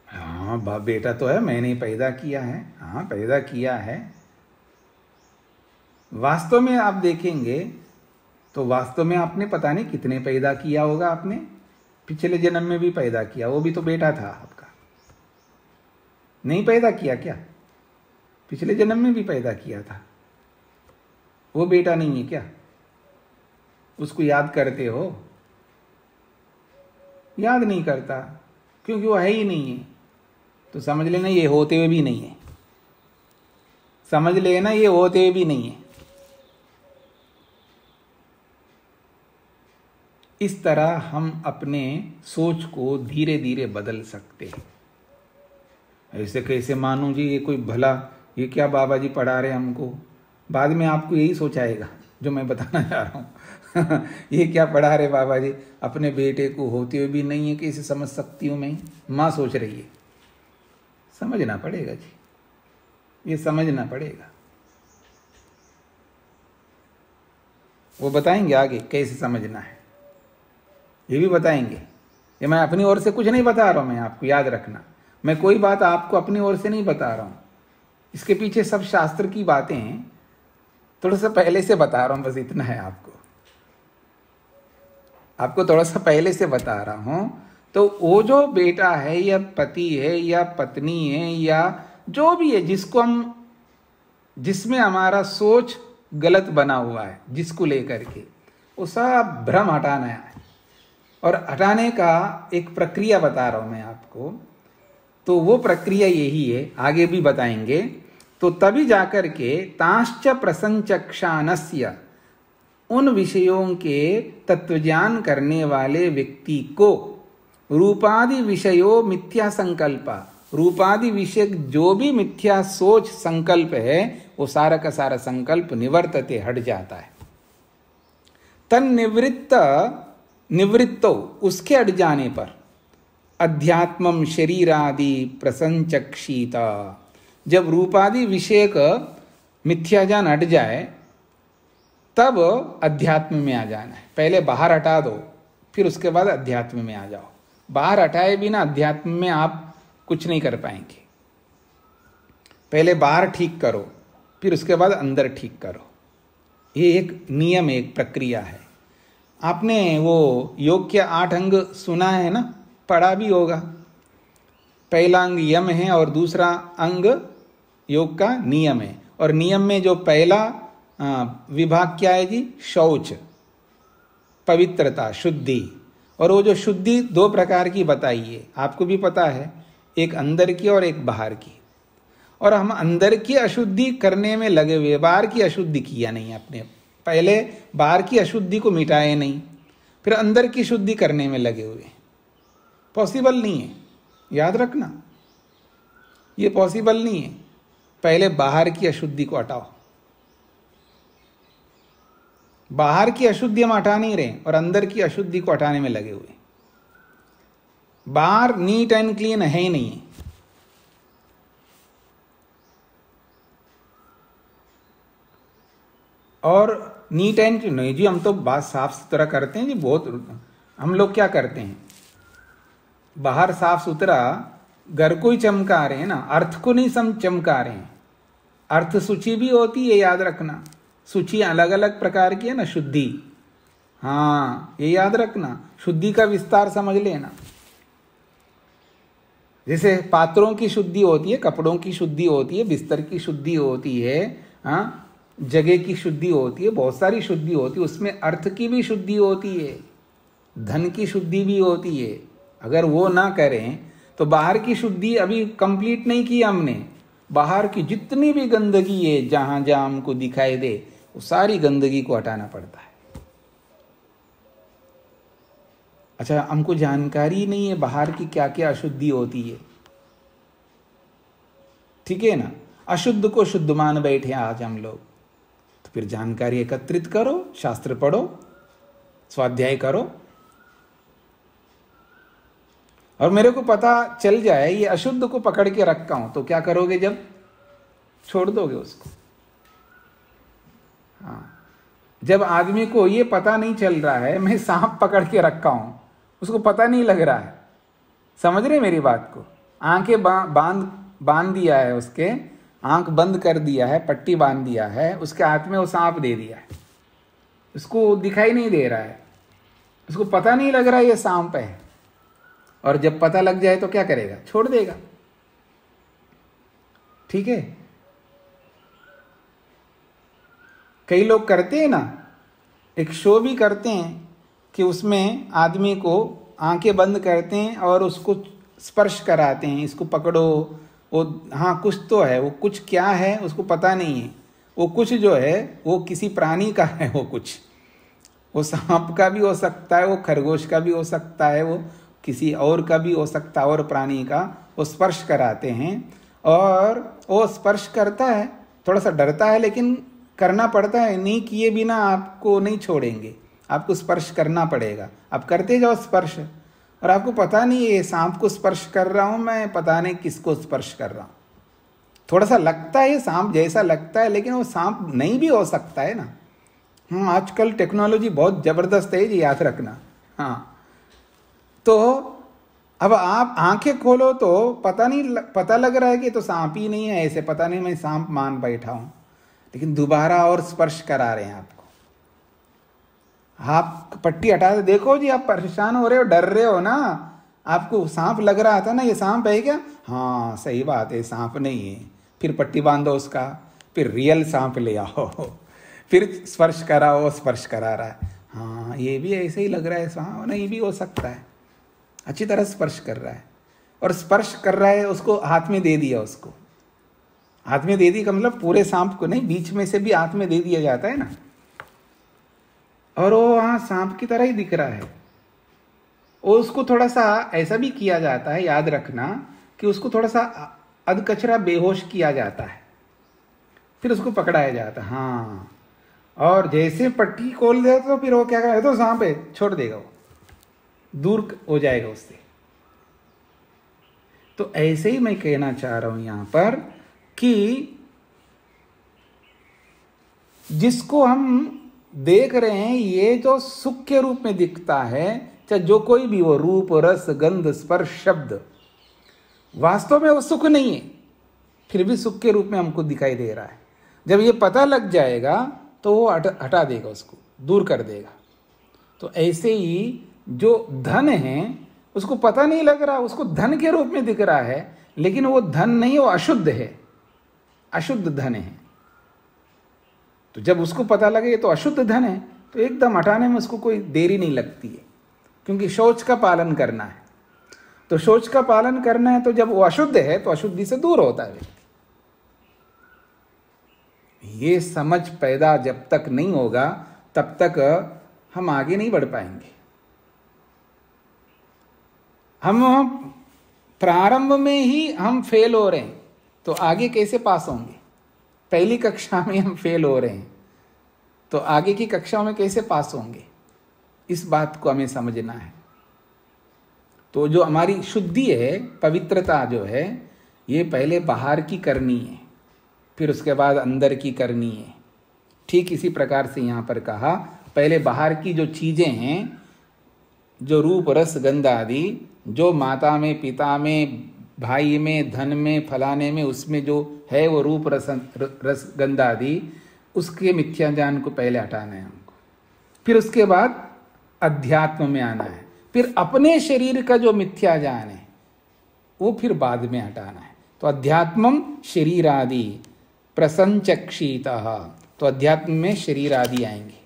हाँ, बाप बेटा तो है, मैंने ही पैदा किया है। हाँ, पैदा किया है। वास्तव में आप देखेंगे तो वास्तव में आपने पता नहीं कितने पैदा किया होगा। आपने पिछले जन्म में भी पैदा किया, वो भी तो बेटा था आपका। नहीं पैदा किया क्या? पिछले जन्म में भी पैदा किया था। वो बेटा नहीं है क्या? उसको याद करते हो? याद नहीं करता, क्योंकि वो है ही नहीं है। तो समझ लेना ये होते हुए भी नहीं है। समझ लेना ये होते हुए भी नहीं है। इस तरह हम अपने सोच को धीरे धीरे बदल सकते हैं। ऐसे कैसे मानूं जी, ये कोई भला, ये क्या बाबा जी पढ़ा रहे हमको? बाद में आपको यही सोच आएगा जो मैं बताना चाह रहा हूं। ये क्या पढ़ा रहे बाबा जी, अपने बेटे को होते हुए भी नहीं है, कैसे समझ सकती हूं मैं? माँ सोच रही है। समझना पड़ेगा जी, ये समझना पड़ेगा। वो बताएंगे आगे कैसे समझना है, ये भी बताएंगे। ये मैं अपनी ओर से कुछ नहीं बता रहा हूं, मैं आपको याद रखना, मैं कोई बात आपको अपनी ओर से नहीं बता रहा हूं। इसके पीछे सब शास्त्र की बातें हैं, थोड़ा सा पहले से बता रहा हूं, बस इतना है। आपको थोड़ा सा पहले से बता रहा हूं। तो वो जो बेटा है या पति है या पत्नी है या जो भी है, जिसमें हमारा सोच गलत बना हुआ है, जिसको लेकर के, वो सब भ्रम हटाना है। और हटाने का एक प्रक्रिया बता रहा हूं मैं आपको। तो वो प्रक्रिया यही है, आगे भी बताएंगे। तो तभी जाकर के ताश्च प्रसंचक्षानस्य, उन विषयों के तत्वज्ञान करने वाले व्यक्ति को रूपादि विषयो मिथ्या संकल्पा, रूपादि विषय जो भी मिथ्या सोच संकल्प है, वो सारा का सारा संकल्प निवर्तते, हट जाता है। तन निवृत्तो, उसके हट जाने पर अध्यात्मम शरीरादि प्रसंचक्षीता, जब रूपादि विषय का मिथ्याज्ञान हट जाए तब अध्यात्म में आ जाना है। पहले बाहर हटा दो, फिर उसके बाद अध्यात्म में आ जाओ। बाहर हटाए बिना अध्यात्म में आप कुछ नहीं कर पाएंगे। पहले बाहर ठीक करो, फिर उसके बाद अंदर ठीक करो। ये एक नियम है, एक प्रक्रिया है। आपने वो योग के 8 अंग सुना है ना, पढ़ा भी होगा। पहला अंग यम है और दूसरा अंग योग का नियम है। और नियम में जो पहला विभाग क्या है जी? शौच, पवित्रता, शुद्धि। और वो जो शुद्धि 2 प्रकार की बताई है, आपको भी पता है, एक अंदर की और एक बाहर की। और हम अंदर की अशुद्धि करने में लगे हुए, बाहर की अशुद्धि किया नहीं आपने। पहले बाहर की अशुद्धि को मिटाए नहीं, फिर अंदर की शुद्धि करने में लगे हुए। पॉसिबल नहीं है, याद रखना, ये पॉसिबल नहीं है। पहले बाहर की अशुद्धि को हटाओ। बाहर की अशुद्धि हम हटा नहीं रहे और अंदर की अशुद्धि को हटाने में लगे हुए। बाहर नीट एंड क्लीन है ही नहीं है। और नीट एंड क्लीन नहीं जी, हम तो बात साफ सुथरा करते हैं जी। बहुत हम लोग क्या करते हैं, बाहर साफ सुथरा, घर को ही चमका रहे हैं ना, अर्थ को नहीं चमका रहे हैं। अर्थ सूची भी होती है, याद रखना। सूची अलग अलग प्रकार की है ना, शुद्धि। हाँ, ये याद रखना, शुद्धि का विस्तार समझ लेना। जैसे पात्रों की शुद्धि होती है, कपड़ों की शुद्धि होती है, बिस्तर की शुद्धि होती है, हाँ, जगह की शुद्धि होती है, बहुत सारी शुद्धि होती है। उसमें अर्थ की भी शुद्धि होती है, धन की शुद्धि भी होती है। अगर वो ना करें तो बाहर की शुद्धि अभी कंप्लीट नहीं की हमने। बाहर की जितनी भी गंदगी है, जहां जहां हमको दिखाई दे, वो सारी गंदगी को हटाना पड़ता है। अच्छा, हमको जानकारी नहीं है बाहर की क्या क्या अशुद्धि होती है, ठीक है ना। अशुद्ध को शुद्ध मान बैठे आज हम लोग। तो फिर जानकारी एकत्रित करो, शास्त्र पढ़ो, स्वाध्याय करो। और मेरे को पता चल जाए ये अशुद्ध को पकड़ के रखा हूं, तो क्या करोगे? जब छोड़ दोगे उसको। हाँ, जब आदमी को ये पता नहीं चल रहा है मैं सांप पकड़ के रखा हूं, उसको पता नहीं लग रहा है, समझ रहे मेरी बात को? आंखें बांध दिया है, उसके आंख बंद कर दिया है, पट्टी बांध दिया है, उसके हाथ में वो सांप दे दिया है, उसको दिखाई नहीं दे रहा है, उसको पता नहीं लग रहा है ये सांप है। और जब पता लग जाए तो क्या करेगा? छोड़ देगा, ठीक है। कई लोग करते हैं ना, एक शो भी करते हैं कि उसमें आदमी को आंखें बंद करते हैं और उसको स्पर्श कराते हैं, इसको पकड़ो, वो हाँ कुछ तो है, वो कुछ क्या है उसको पता नहीं है। वो कुछ जो है वो किसी प्राणी का है, वो कुछ, वो सांप का भी हो सकता है, वो खरगोश का भी हो सकता है, वो किसी और का भी हो सकता है, और प्राणी का। वो स्पर्श कराते हैं और वो स्पर्श करता है, थोड़ा सा डरता है लेकिन करना पड़ता है, नहीं किए बिना आपको नहीं छोड़ेंगे, आपको स्पर्श करना पड़ेगा। आप करते जाओ स्पर्श, और आपको पता नहीं है सांप को स्पर्श कर रहा हूं मैं, पता नहीं किसको स्पर्श कर रहा हूं। थोड़ा सा लगता है सांप जैसा लगता है, लेकिन वो सांप नहीं भी हो सकता है ना। आजकल टेक्नोलॉजी बहुत जबरदस्त है, ये याद रखना। हाँ, तो अब आप आंखें खोलो तो पता लग रहा है कि तो सांप ही नहीं है, ऐसे पता नहीं मैं सांप मान बैठा हूं, लेकिन दोबारा और स्पर्श करा रहे हैं आपको। आप पट्टी हटा दे, देखो जी आप परेशान हो रहे हो, डर रहे हो ना, आपको सांप लग रहा था ना, ये सांप है क्या? हाँ सही बात है, सांप नहीं है। फिर पट्टी बांधो उसका, फिर रियल सांप ले आओ, फिर स्पर्श कराओ, स्पर्श करा रहा है, हाँ ये भी ऐसे ही लग रहा है, सांप नहीं भी हो सकता है। अच्छी तरह स्पर्श कर रहा है, और स्पर्श कर रहा है, उसको हाथ में दे दिया, उसको हाथ में दे दी का मतलब पूरे सांप को नहीं, बीच में से भी हाथ में दे दिया जाता है ना, और वो वहां सांप की तरह ही दिख रहा है। और उसको थोड़ा सा ऐसा भी किया जाता है, याद रखना, कि उसको थोड़ा सा अधकचरा बेहोश किया जाता है, फिर उसको पकड़ाया जाता है। हाँ, और जैसे पट्टी खोल दे तो फिर वो क्या करेगा, तो सांप है, छोड़ देगा, वो दूर हो जाएगा उससे। तो ऐसे ही मैं कहना चाह रहा हूं यहां पर कि जिसको हम देख रहे हैं ये जो सुख के रूप में दिखता है, चाहे जो कोई भी हो, रूप रस गंध स्पर्श शब्द, वास्तव में वो सुख नहीं है, फिर भी सुख के रूप में हमको दिखाई दे रहा है। जब ये पता लग जाएगा तो वो हटा देगा, उसको दूर कर देगा। तो ऐसे ही जो धन है उसको पता नहीं लग रहा, उसको धन के रूप में दिख रहा है, लेकिन वो धन नहीं, वो अशुद्ध है, अशुद्ध धन है। तो जब उसको पता लगे ये तो अशुद्ध धन है, तो एकदम हटाने में उसको कोई देरी नहीं लगती है, क्योंकि शौच का पालन करना है। तो शौच का पालन करना है, तो जब वो अशुद्ध है तो अशुद्धि से दूर होता है व्यक्ति। ये समझ पैदा जब तक नहीं होगा तब तक हम आगे नहीं बढ़ पाएंगे। हम प्रारंभ में ही हम फेल हो रहे हैं तो आगे कैसे पास होंगे? पहली कक्षा में हम फेल हो रहे हैं तो आगे की कक्षाओं में कैसे पास होंगे? इस बात को हमें समझना है। तो जो हमारी शुद्धि है, पवित्रता जो है, ये पहले बाहर की करनी है, फिर उसके बाद अंदर की करनी है। ठीक इसी प्रकार से यहाँ पर कहा, पहले बाहर की जो चीजें हैं, जो रूप रस गंध आदि, जो माता में, पिता में, भाई में, धन में, फलाने में, उसमें जो है वो रूप रस गंध आदि, उसके मिथ्या ज्ञान को पहले हटाना है हमको, फिर उसके बाद अध्यात्म में आना है, फिर अपने शरीर का जो मिथ्या ज्ञान है वो फिर बाद में हटाना है। तो अध्यात्मम शरीर आदि प्रसंचक्षितः, तो अध्यात्म में शरीर आदि आएंगे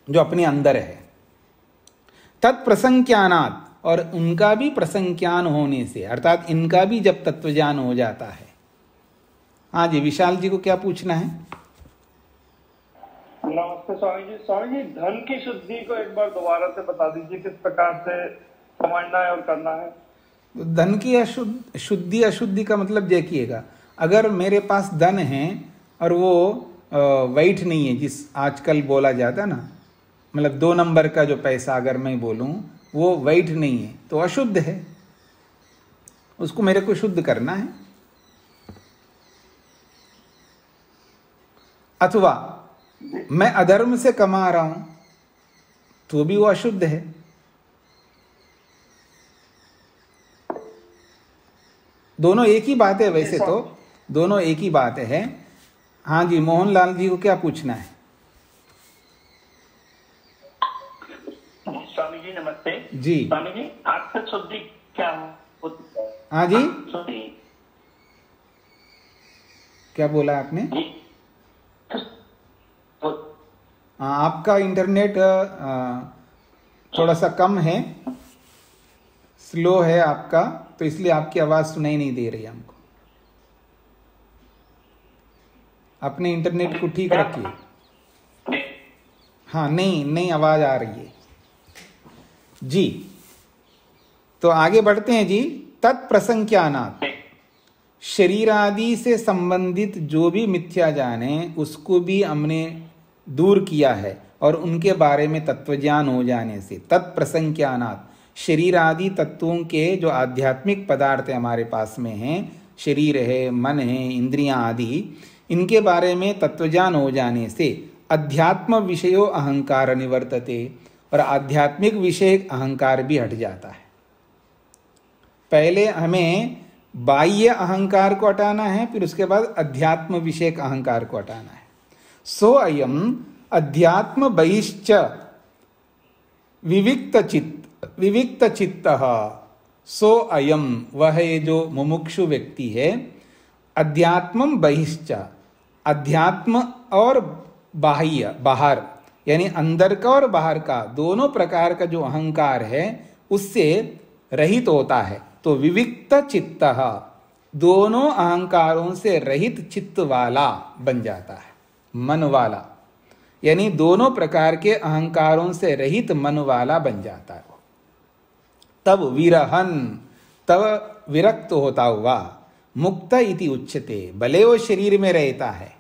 जो अपने अंदर है। तत्प्रसंज्ञानात्, और उनका भी प्रसंज्ञान होने से, अर्थात इनका भी जब तत्वज्ञान हो जाता है। हाँ जी, विशाल जी को क्या पूछना है? नमस्ते स्वामी जी। स्वामी जी, धन की शुद्धि को एक बार दोबारा से बता दीजिए, किस प्रकार से समझना है और करना है। धन की शुद्धि अशुद्धि का मतलब देखिएगा, अगर मेरे पास धन है और वो वाइट नहीं है, जिस आजकल बोला जाता है ना, मतलब 2 नंबर का जो पैसा अगर मैं बोलूं वो वाइट नहीं है तो अशुद्ध है, उसको मेरे को शुद्ध करना है। अथवा मैं अधर्म से कमा रहा हूं तो भी वो अशुद्ध है। दोनों एक ही बात है, वैसे तो दोनों एक ही बात है। हाँ जी, मोहनलाल जी को क्या पूछना है? स्वामी जी नमस्ते। जी स्वामी जी, आत्म शुद्धि क्या होती है? हाँ जी, क्या बोला आपने? हाँ, आपका इंटरनेट थोड़ा सा कम है, स्लो है आपका, तो इसलिए आपकी आवाज सुनाई नहीं दे रही हमको। अपने इंटरनेट को ठीक रखिए। हाँ, नहीं आवाज आ रही है जी। तो आगे बढ़ते हैं जी। तत्प्रसंज्ञानात्, शरीर आदि से संबंधित जो भी मिथ्या ज्ञान है उसको भी हमने दूर किया है, और उनके बारे में तत्वज्ञान हो जाने से तत्प्रसंज्ञानात्, शरीर आदि तत्वों के जो आध्यात्मिक पदार्थ हमारे पास में हैं, शरीर है, मन है, इंद्रियां आदि, इनके बारे में तत्वज्ञान हो जाने से अध्यात्म विषयो अहंकार निवर्तते, और आध्यात्मिक विषय अहंकार भी हट जाता है। पहले हमें बाह्य अहंकार को हटाना है, फिर उसके बाद अध्यात्म विषयक अहंकार को हटाना है। सो अयम अध्यात्म बहिश्च विविक्त चित्तः, सो अयम, वह ये जो मुमुक्षु व्यक्ति है, अध्यात्मम बहिश्च, अध्यात्म और बाह्य, बाहर यानी अंदर का और बाहर का दोनों प्रकार का जो अहंकार है उससे रहित होता है। तो विविक्त चित्तः, दोनों अहंकारों से रहित चित्त वाला बन जाता है, मन वाला, यानी दोनों प्रकार के अहंकारों से रहित मन वाला बन जाता है। तब विरहन, तब विरक्त होता हुआ, मुक्त इति उच्यते, भले वो शरीर में रहता है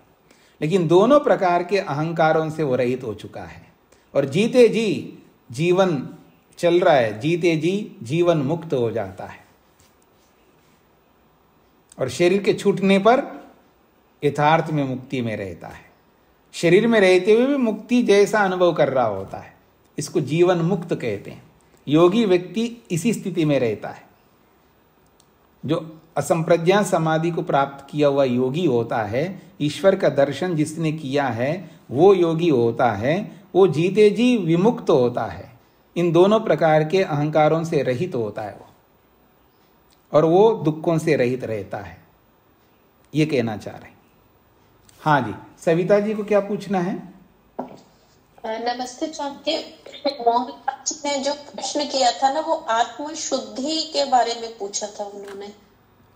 लेकिन दोनों प्रकार के अहंकारों से वो रहित हो चुका है, और जीते जी जीवन चल रहा है, जीते जी जीवन मुक्त हो जाता है। और शरीर के छूटने पर यथार्थ में मुक्ति में रहता है। शरीर में रहते हुए भी मुक्ति जैसा अनुभव कर रहा होता है, इसको जीवन मुक्त कहते हैं। योगी व्यक्ति इसी स्थिति में रहता है। जो असंप्रज्ञा समाधि को प्राप्त किया हुआ योगी होता है, ईश्वर का दर्शन जिसने किया है वो योगी होता है, वो जीते जी विमुक्त होता है, इन दोनों प्रकार के अहंकारों से रहित होता है वो, और वो दुखों से रहित रहता है, ये कहना चाह रहे हैं। हाँ जी, सविता जी को क्या पूछना है? नमस्ते स्वामी। मोहन ने जो प्रश्न किया था ना, वो आत्म शुद्धि के बारे में पूछा था उन्होंने।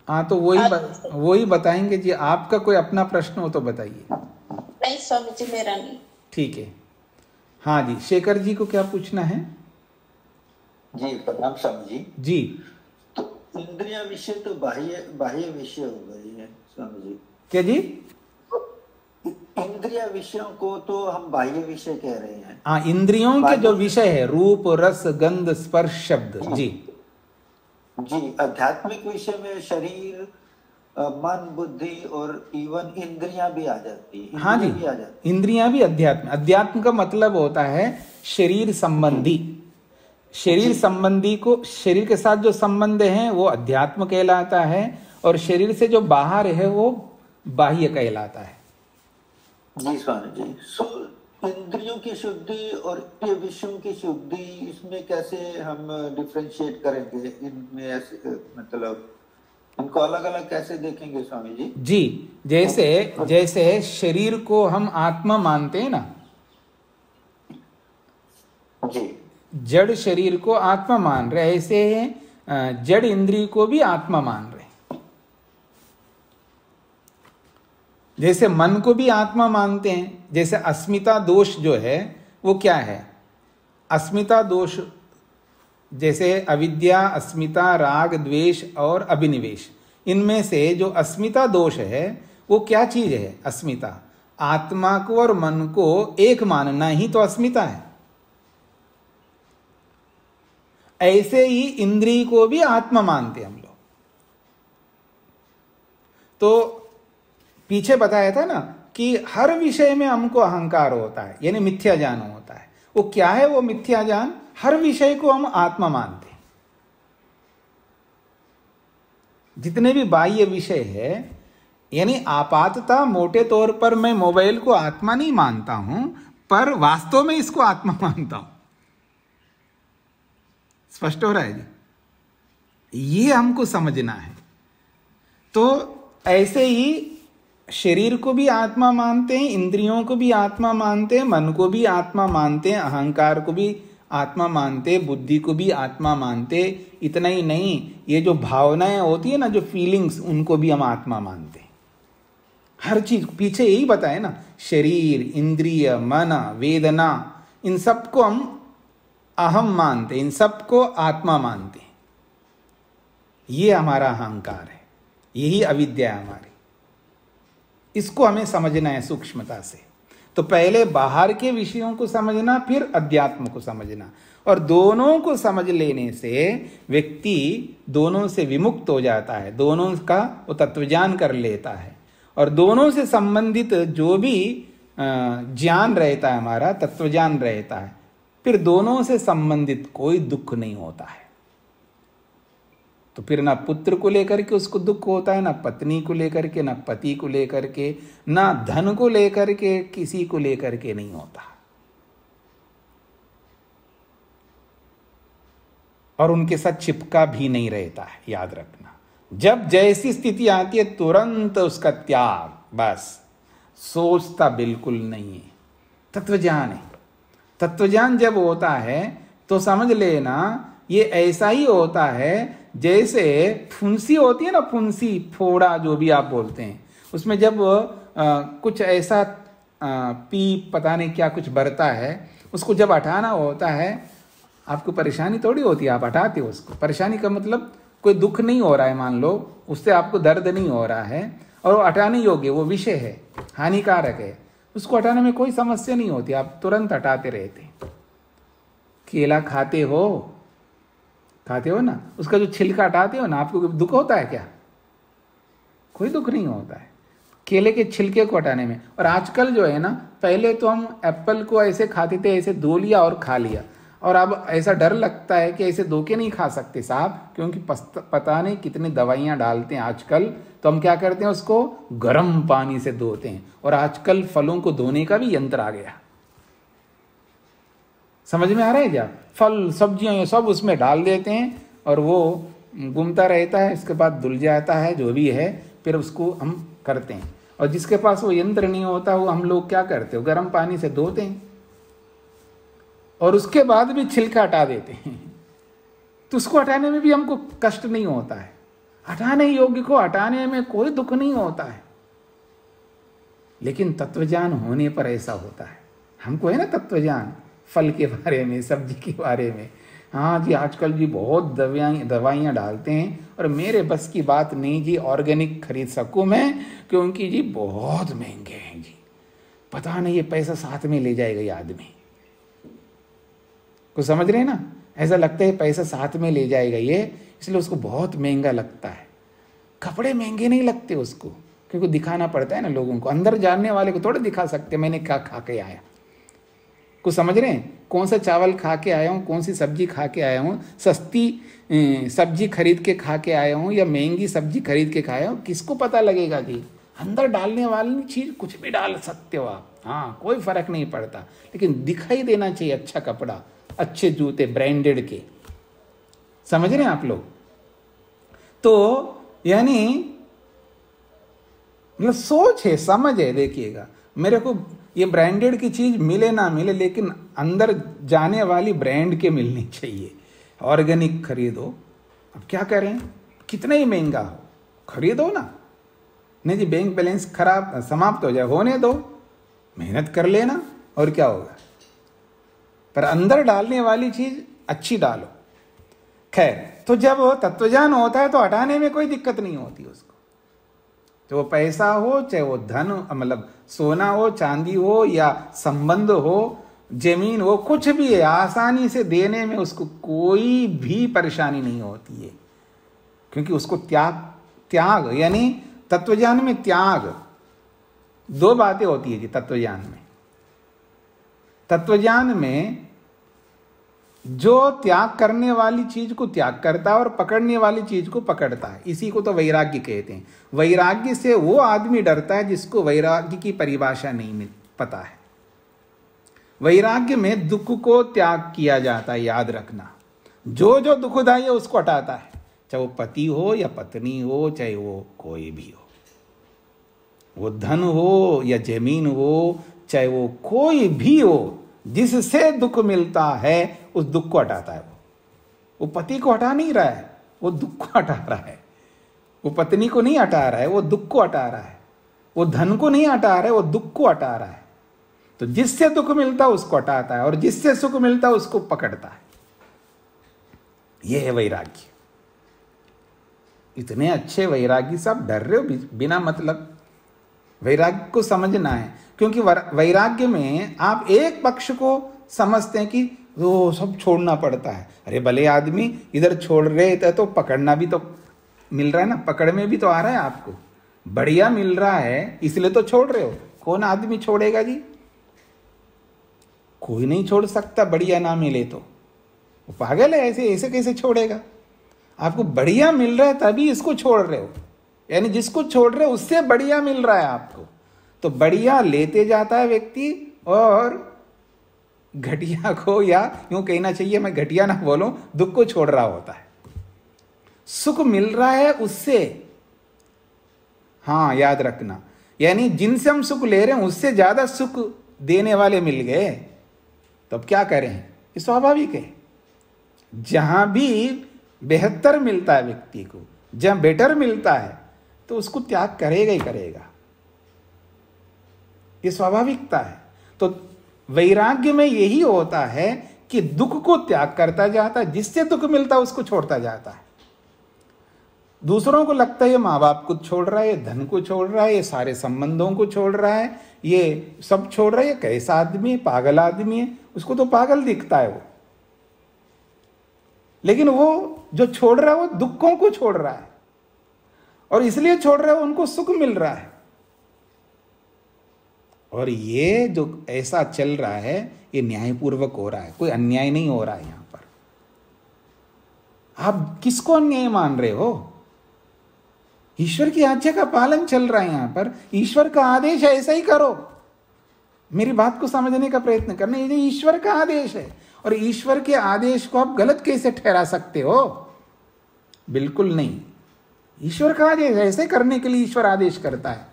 हाँ, तो वही बताएंगे जी। आपका कोई अपना प्रश्न हो तो बताइए। नहीं स्वामी जी, मेरा नहीं। ठीक है। हाँ जी, शेखर जी को क्या पूछना है? जी प्रणाम स्वामी जी। जी, तो इंद्रिया विषय तो बाह्य विषय हो गई है स्वामी जी। क्या जी? इंद्रिया विषयों को तो हम बाह्य विषय कह रहे हैं। हाँ, इंद्रियों के जो विषय है, रूप, रस, गंध, स्पर्श, शब्द। जी जी, आध्यात्मिक विषय में शरीर, मन, बुद्धि और इवन इंद्रियां भी आ जाती है। हाँ जी, इंद्रियां भी अध्यात्म। अध्यात्म का मतलब होता है शरीर संबंधी। शरीर संबंधी को, शरीर के साथ जो संबंध है वो अध्यात्म कहलाता है, और शरीर से जो बाहर है वो बाह्य कहलाता है। जी स्वामी जी। सो इंद्रियों की शुद्धि और ये विषयों की शुद्धि, इसमें कैसे हम डिफरेंशिएट करेंगे? इनमें ऐसे मतलब इनको अलग अलग कैसे देखेंगे स्वामी जी? जी, जैसे जैसे शरीर को हम आत्मा मानते हैं ना, जी जड़ शरीर को आत्मा मान रहे, ऐसे जड़ इंद्रिय को भी आत्मा मान रहे। जैसे मन को भी आत्मा मानते हैं, जैसे अस्मिता दोष जो है वो क्या है? अस्मिता दोष जैसे अविद्या, अस्मिता, राग, द्वेष और अभिनिवेश, इनमें से जो अस्मिता दोष है वो क्या चीज है? अस्मिता, आत्मा को और मन को एक मानना ही तो अस्मिता है। ऐसे ही इंद्रिय को भी आत्मा मानते हम लोग। तो पीछे बताया था ना कि हर विषय में हमको अहंकार होता है, यानी मिथ्या ज्ञान होता है। वो क्या है? वो मिथ्या ज्ञान, हर विषय को हम आत्मा मानते हैं। जितने भी बाह्य विषय है, यानी आपातता मोटे तौर पर मैं मोबाइल को आत्मा नहीं मानता हूं, पर वास्तव में इसको आत्मा मानता हूं। स्पष्ट हो रहा है जी? ये हमको समझना है। तो ऐसे ही शरीर को भी आत्मा मानते हैं, इंद्रियों को भी आत्मा मानते हैं, मन को भी आत्मा मानते हैं, अहंकार को भी आत्मा मानते, बुद्धि को भी आत्मा मानते। इतना ही नहीं, ये जो भावनाएं होती है ना, जो फीलिंग्स, उनको भी हम आत्मा मानते। हर चीज पीछे यही बताए ना, शरीर, इंद्रिय, मन, वेदना, इन सबको हम अहम मानते, इन सबको आत्मा मानते। ये हमारा अहंकार है, यही अविद्या है हमारी। इसको हमें समझना है सूक्ष्मता से। तो पहले बाहर के विषयों को समझना, फिर अध्यात्म को समझना, और दोनों को समझ लेने से व्यक्ति दोनों से विमुक्त हो जाता है, दोनों का वो तत्वज्ञान कर लेता है, और दोनों से संबंधित जो भी ज्ञान रहता है, हमारा तत्वज्ञान रहता है, फिर दोनों से संबंधित कोई दुख नहीं होता है। तो फिर ना पुत्र को लेकर के उसको दुख होता है, ना पत्नी को लेकर के, ना पति को लेकर के, ना धन को लेकर के, किसी को लेकर के नहीं होता। और उनके साथ चिपका भी नहीं रहता है, याद रखना। जब जैसी स्थिति आती है तुरंत उसका त्याग, बस। सोचता बिल्कुल नहीं है। तत्वज्ञान है। तत्वज्ञान जब होता है तो समझ लेना ये ऐसा ही होता है जैसे फुंसी होती है ना, फुंसी, फोड़ा जो भी आप बोलते हैं, उसमें जब कुछ ऐसा पीप पता नहीं क्या कुछ भरता है, उसको जब हटाना होता है, आपको परेशानी थोड़ी होती है, आप हटाते हो उसको। परेशानी का मतलब कोई दुख नहीं हो रहा है, मान लो उससे आपको दर्द नहीं हो रहा है, और वो हटाने योग्य, वो विषय है, हानिकारक है, उसको हटाने में कोई समस्या नहीं होती, आप तुरंत हटाते रहते। केला खाते हो ना, उसका जो छिलका हटाते हो ना, आपको दुख होता है क्या? कोई दुख नहीं होता है केले के छिलके को हटाने में। और आजकल जो है ना, पहले तो हम एप्पल को ऐसे खाते थे, ऐसे धो लिया और खा लिया, और अब ऐसा डर लगता है कि ऐसे धो के नहीं खा सकते साहब, क्योंकि पता नहीं कितनी दवाइयाँ डालते हैं आजकल। तो हम क्या करते हैं, उसको गर्म पानी से धोते हैं, और आजकल फलों को धोने का भी यंत्र आ गया। समझ में आ रहा है क्या? फल, सब्जियां, ये सब उसमें डाल देते हैं, और वो घूमता रहता है, इसके बाद धुल जाता है, जो भी है, फिर उसको हम करते हैं। और जिसके पास वो यंत्र नहीं होता, वो हम लोग क्या करते हो, गर्म पानी से धोते हैं, और उसके बाद भी छिलका हटा देते हैं। तो उसको हटाने में भी हमको कष्ट नहीं होता है। हटाने योग्य को हटाने में कोई दुख नहीं होता है। लेकिन तत्वज्ञान होने पर ऐसा होता है। हमको है ना तत्वज्ञान, फल के बारे में, सब्जी के बारे में। हाँ जी, आजकल जी बहुत दवाइयाँ डालते हैं, और मेरे बस की बात नहीं जी, ऑर्गेनिक खरीद सकूँ मैं, क्योंकि जी बहुत महंगे हैं जी। पता नहीं ये पैसा साथ में ले जाएगा ये आदमी। को समझ रहे हैं ना? ऐसा लगता है पैसा साथ में ले जाएगा ये, इसलिए उसको बहुत महंगा लगता है। कपड़े महंगे नहीं लगते उसको, क्योंकि दिखाना पड़ता है ना लोगों को। अंदर जानने वाले को थोड़ा दिखा सकते मैंने क्या खा के आया। कुछ समझ रहे हैं? कौन सा चावल खा के आया हूँ, कौन सी सब्जी खा के आया हूँ, सस्ती सब्जी खरीद के खा के आया हूँ या महंगी सब्जी खरीद के खाया हूँ, किसको पता लगेगा जी? अंदर डालने वाली चीज कुछ भी डाल सकते हो आप, हाँ कोई फर्क नहीं पड़ता, लेकिन दिखाई देना चाहिए अच्छा कपड़ा, अच्छे जूते ब्रांडेड के। समझ रहे हैं आप लोग? तो यानी मतलब सोच है, समझ है। देखिएगा, मेरे को ये ब्रांडेड की चीज मिले ना मिले, लेकिन अंदर जाने वाली ब्रांड के मिलनी चाहिए। ऑर्गेनिक खरीदो, अब क्या करें, कितना ही महंगा हो खरीदो ना। नहीं जी बैंक बैलेंस खराब समाप्त हो जाए, होने दो, मेहनत कर लेना और क्या होगा। पर अंदर डालने वाली चीज अच्छी डालो। खैर, तो जब वो तत्वज्ञान होता है तो हटाने में कोई दिक्कत नहीं होती उसको। तो वो पैसा हो, चाहे वो धन मतलब सोना हो, चांदी हो, या संबंध हो, जमीन हो, कुछ भी है, आसानी से देने में उसको कोई भी परेशानी नहीं होती है, क्योंकि उसको त्याग यानी तत्वज्ञान में त्याग, दो बातें होती है जी तत्वज्ञान में। तत्वज्ञान में जो त्याग करने वाली चीज को त्याग करता है और पकड़ने वाली चीज को पकड़ता है, इसी को तो वैराग्य कहते हैं। वैराग्य से वो आदमी डरता है जिसको वैराग्य की परिभाषा नहीं पता है। वैराग्य में दुख को त्याग किया जाता है, याद रखना। जो जो दुखदाई है उसको हटाता है, चाहे वो पति हो या पत्नी हो, चाहे वो कोई भी हो, वो धन हो या जमीन हो, चाहे वो कोई भी हो, जिससे दुख मिलता है उस दुख को हटाता है। वो पति को हटा नहीं रहा है, वो दुख को हटा रहा है। वो पत्नी को नहीं हटा रहा है, वो दुख को हटा रहा है। वो धन को नहीं हटा रहा है, वो दुख को हटा रहा है। तो जिससे दुख मिलता है उसको हटाता है और जिससे सुख मिलता है उसको पकड़ता है। यह है वैराग्य। इतने अच्छे वैरागी सब डर रहे हो बिना मतलब। वैराग्य को समझना है, क्योंकि वैराग्य में आप एक पक्ष को समझते हैं कि वो सब छोड़ना पड़ता है। अरे भले आदमी इधर छोड़ रहे थे तो पकड़ना भी तो मिल रहा है ना, पकड़ में भी तो आ रहा है आपको, बढ़िया मिल रहा है इसलिए तो छोड़ रहे हो। कौन आदमी छोड़ेगा जी? कोई नहीं छोड़ सकता बढ़िया ना मिले तो। वो पागल है, ऐसे ऐसे कैसे छोड़ेगा? आपको बढ़िया मिल रहा है तभी इसको छोड़ रहे हो, यानी जिसको छोड़ रहे हो उससे बढ़िया मिल रहा है आपको। तो बढ़िया लेते जाता है व्यक्ति और घटिया को, या यूं कहना चाहिए, मैं घटिया ना बोलूं, दुख को छोड़ रहा होता है। सुख मिल रहा है उससे, हाँ याद रखना, यानी जिनसे हम सुख ले रहे हैं उससे ज्यादा सुख देने वाले मिल गए, तो अब क्या करें? ये स्वाभाविक है। जहां भी बेहतर मिलता है व्यक्ति को, जहां बेटर मिलता है, तो उसको त्याग करेगा ही करेगा। ये स्वाभाविकता है। तो वैराग्य में यही होता है कि दुख को त्याग करता जाता है, जिससे दुख मिलता है उसको छोड़ता जाता है। दूसरों को लगता है ये माँ बाप को छोड़ रहा है, ये धन को छोड़ रहा है, ये सारे संबंधों को छोड़ रहा है, ये सब छोड़ रहा है, ये कैसा आदमी है, पागल आदमी है। उसको तो पागल दिखता है वो, लेकिन वो जो छोड़ रहा है वो दुखों को छोड़ रहा है, और इसलिए छोड़ रहा है उनको सुख मिल रहा है। और ये जो ऐसा चल रहा है ये न्यायपूर्वक हो रहा है, कोई अन्याय नहीं हो रहा है। यहां पर आप किसको अन्याय मान रहे हो? ईश्वर की आज्ञा का पालन चल रहा है। यहां पर ईश्वर का आदेश है, ऐसा ही करो। मेरी बात को समझने का प्रयत्न करना, ये ईश्वर का आदेश है, और ईश्वर के आदेश को आप गलत कैसे ठहरा सकते हो? बिल्कुल नहीं। ईश्वर का आदेश है, ऐसे करने के लिए ईश्वर आदेश करता है।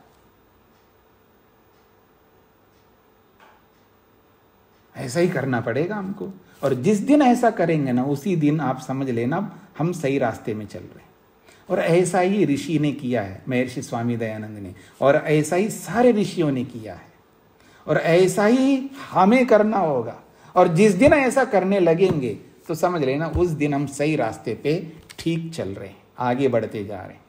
ऐसा ही करना पड़ेगा हमको, और जिस दिन ऐसा करेंगे ना उसी दिन आप समझ लेना हम सही रास्ते में चल रहे हैं। और ऐसा ही ऋषि ने किया है, महर्षि स्वामी दयानंद ने, और ऐसा ही सारे ऋषियों ने किया है, और ऐसा ही हमें करना होगा। और जिस दिन ऐसा करने लगेंगे तो समझ लेना उस दिन हम सही रास्ते पे ठीक चल रहे हैं, आगे बढ़ते जा रहे हैं।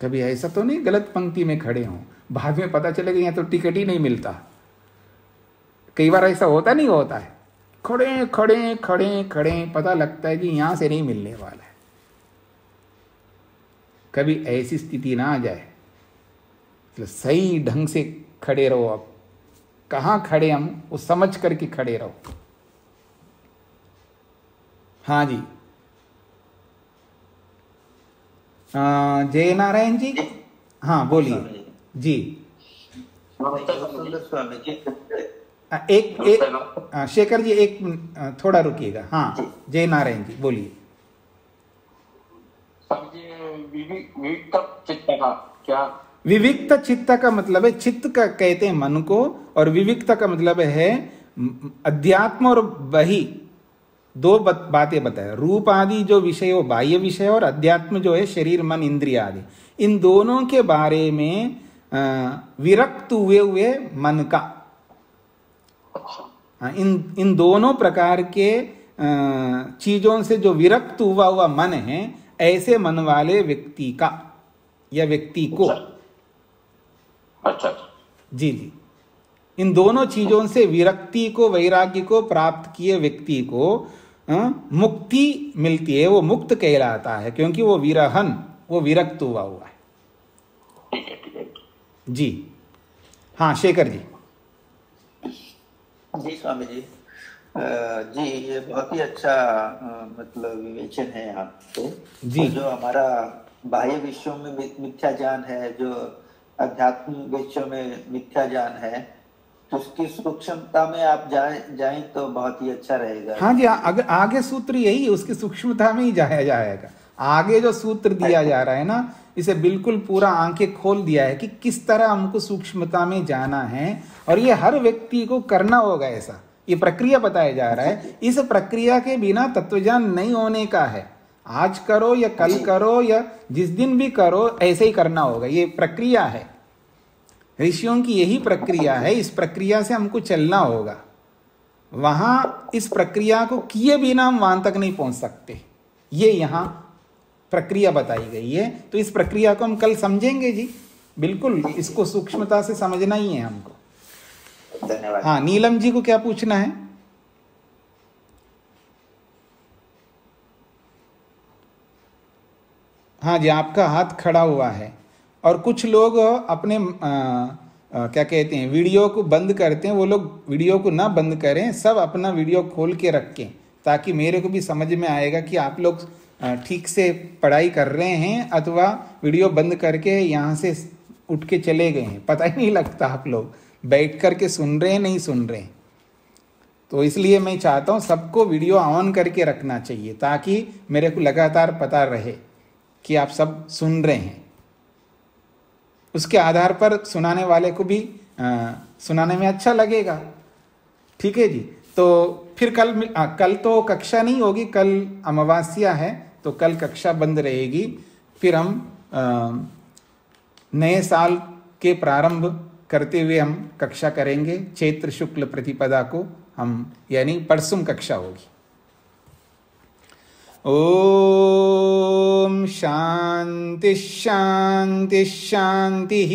कभी ऐसा तो नहीं गलत पंक्ति में खड़े हों, बाद में पता चलेगा यहाँ तो टिकट ही नहीं मिलता। कई बार ऐसा होता नहीं होता है, खड़े खड़े खड़े खड़े पता लगता है कि यहां से नहीं मिलने वाला है। कभी ऐसी स्थिति ना आ जाए, तो सही ढंग से खड़े रहो। अब कहाँ खड़े हम वो समझ करके खड़े रहो। हाँ जी, जय नारायण जी, हाँ बोलिए जी। सुंदर स्वामी जी एक शेखर जी एक थोड़ा रुकिएगा। हाँ जय नारायण जी बोलिए। विविक्त चित्त का क्या? विविक्त चित्त का मतलब है, चित्त का कहते हैं मन को, और विविक्त का मतलब है अध्यात्म और बही दो बातें बताया। रूप आदि जो विषय हो बाह्य विषय, और अध्यात्म जो है शरीर मन इंद्रिय आदि, इन दोनों के बारे में विरक्त हुए मन का, इन दोनों प्रकार के चीजों से जो विरक्त हुआ मन है, ऐसे मन वाले व्यक्ति का या व्यक्ति को। अच्छा जी जी, इन दोनों चीजों से विरक्ति को, वैराग्य को प्राप्त किए व्यक्ति को मुक्ति मिलती है, वो मुक्त कहलाता है, क्योंकि वो विरहन, वो विरक्त हुआ है। ठीक है जी हाँ शेखर जी। जी स्वामी जी। जी ये बहुत ही अच्छा मतलब विवेचन है आपके जी। जो हमारा बाह्य विषयों में मिथ्या ज्ञान है, जो अध्यात्म विषयों में मिथ्या ज्ञान है, तो उसकी सूक्ष्मता में आप जाएं तो बहुत ही अच्छा रहेगा। हाँ जी, अगर आगे सूत्र यही है, उसकी सूक्ष्मता में ही जाया जाएगा। आगे जो सूत्र दिया जा रहा है ना, इसे बिल्कुल पूरा आंखें खोल दिया है कि किस तरह हमको सूक्ष्मता में जाना है, और ये हर व्यक्ति को करना होगा। ऐसा ये प्रक्रिया बताया जा रहा है। इस प्रक्रिया के बिना तत्वज्ञान नहीं होने का है। आज करो या कल करो या जिस दिन भी करो, ऐसे ही करना होगा। ये प्रक्रिया है, ऋषियों की यही प्रक्रिया है। इस प्रक्रिया से हमको चलना होगा। वहां इस प्रक्रिया को किए बिना हम वहां तक नहीं पहुंच सकते। ये यहां प्रक्रिया बताई गई है, तो इस प्रक्रिया को हम कल समझेंगे जी। बिल्कुल इसको सूक्ष्मता से समझना ही है हमको। धन्यवाद। हाँ नीलम जी को क्या पूछना है? हाँ जी, आपका हाथ खड़ा हुआ है। और कुछ लोग अपने क्या कहते हैं, वीडियो को बंद करते हैं। वो लोग वीडियो को ना बंद करें, सब अपना वीडियो खोल के रखें, ताकि मेरे को भी समझ में आएगा कि आप लोग ठीक से पढ़ाई कर रहे हैं अथवा वीडियो बंद करके यहाँ से उठ के चले गए हैं। पता ही नहीं लगता आप लोग बैठ कर के सुन रहे हैं नहीं सुन रहे हैं। तो इसलिए मैं चाहता हूँ सबको वीडियो ऑन करके रखना चाहिए, ताकि मेरे को लगातार पता रहे कि आप सब सुन रहे हैं। उसके आधार पर सुनाने वाले को भी सुनाने में अच्छा लगेगा। ठीक है जी। तो फिर कल तो कक्षा नहीं होगी, कल अमावस्या है, तो कल कक्षा बंद रहेगी। फिर हम नए साल के प्रारंभ करते हुए हम कक्षा करेंगे। चैत्र शुक्ल प्रतिपदा को हम, यानी परसों कक्षा होगी। ओम शांति शांति शांति।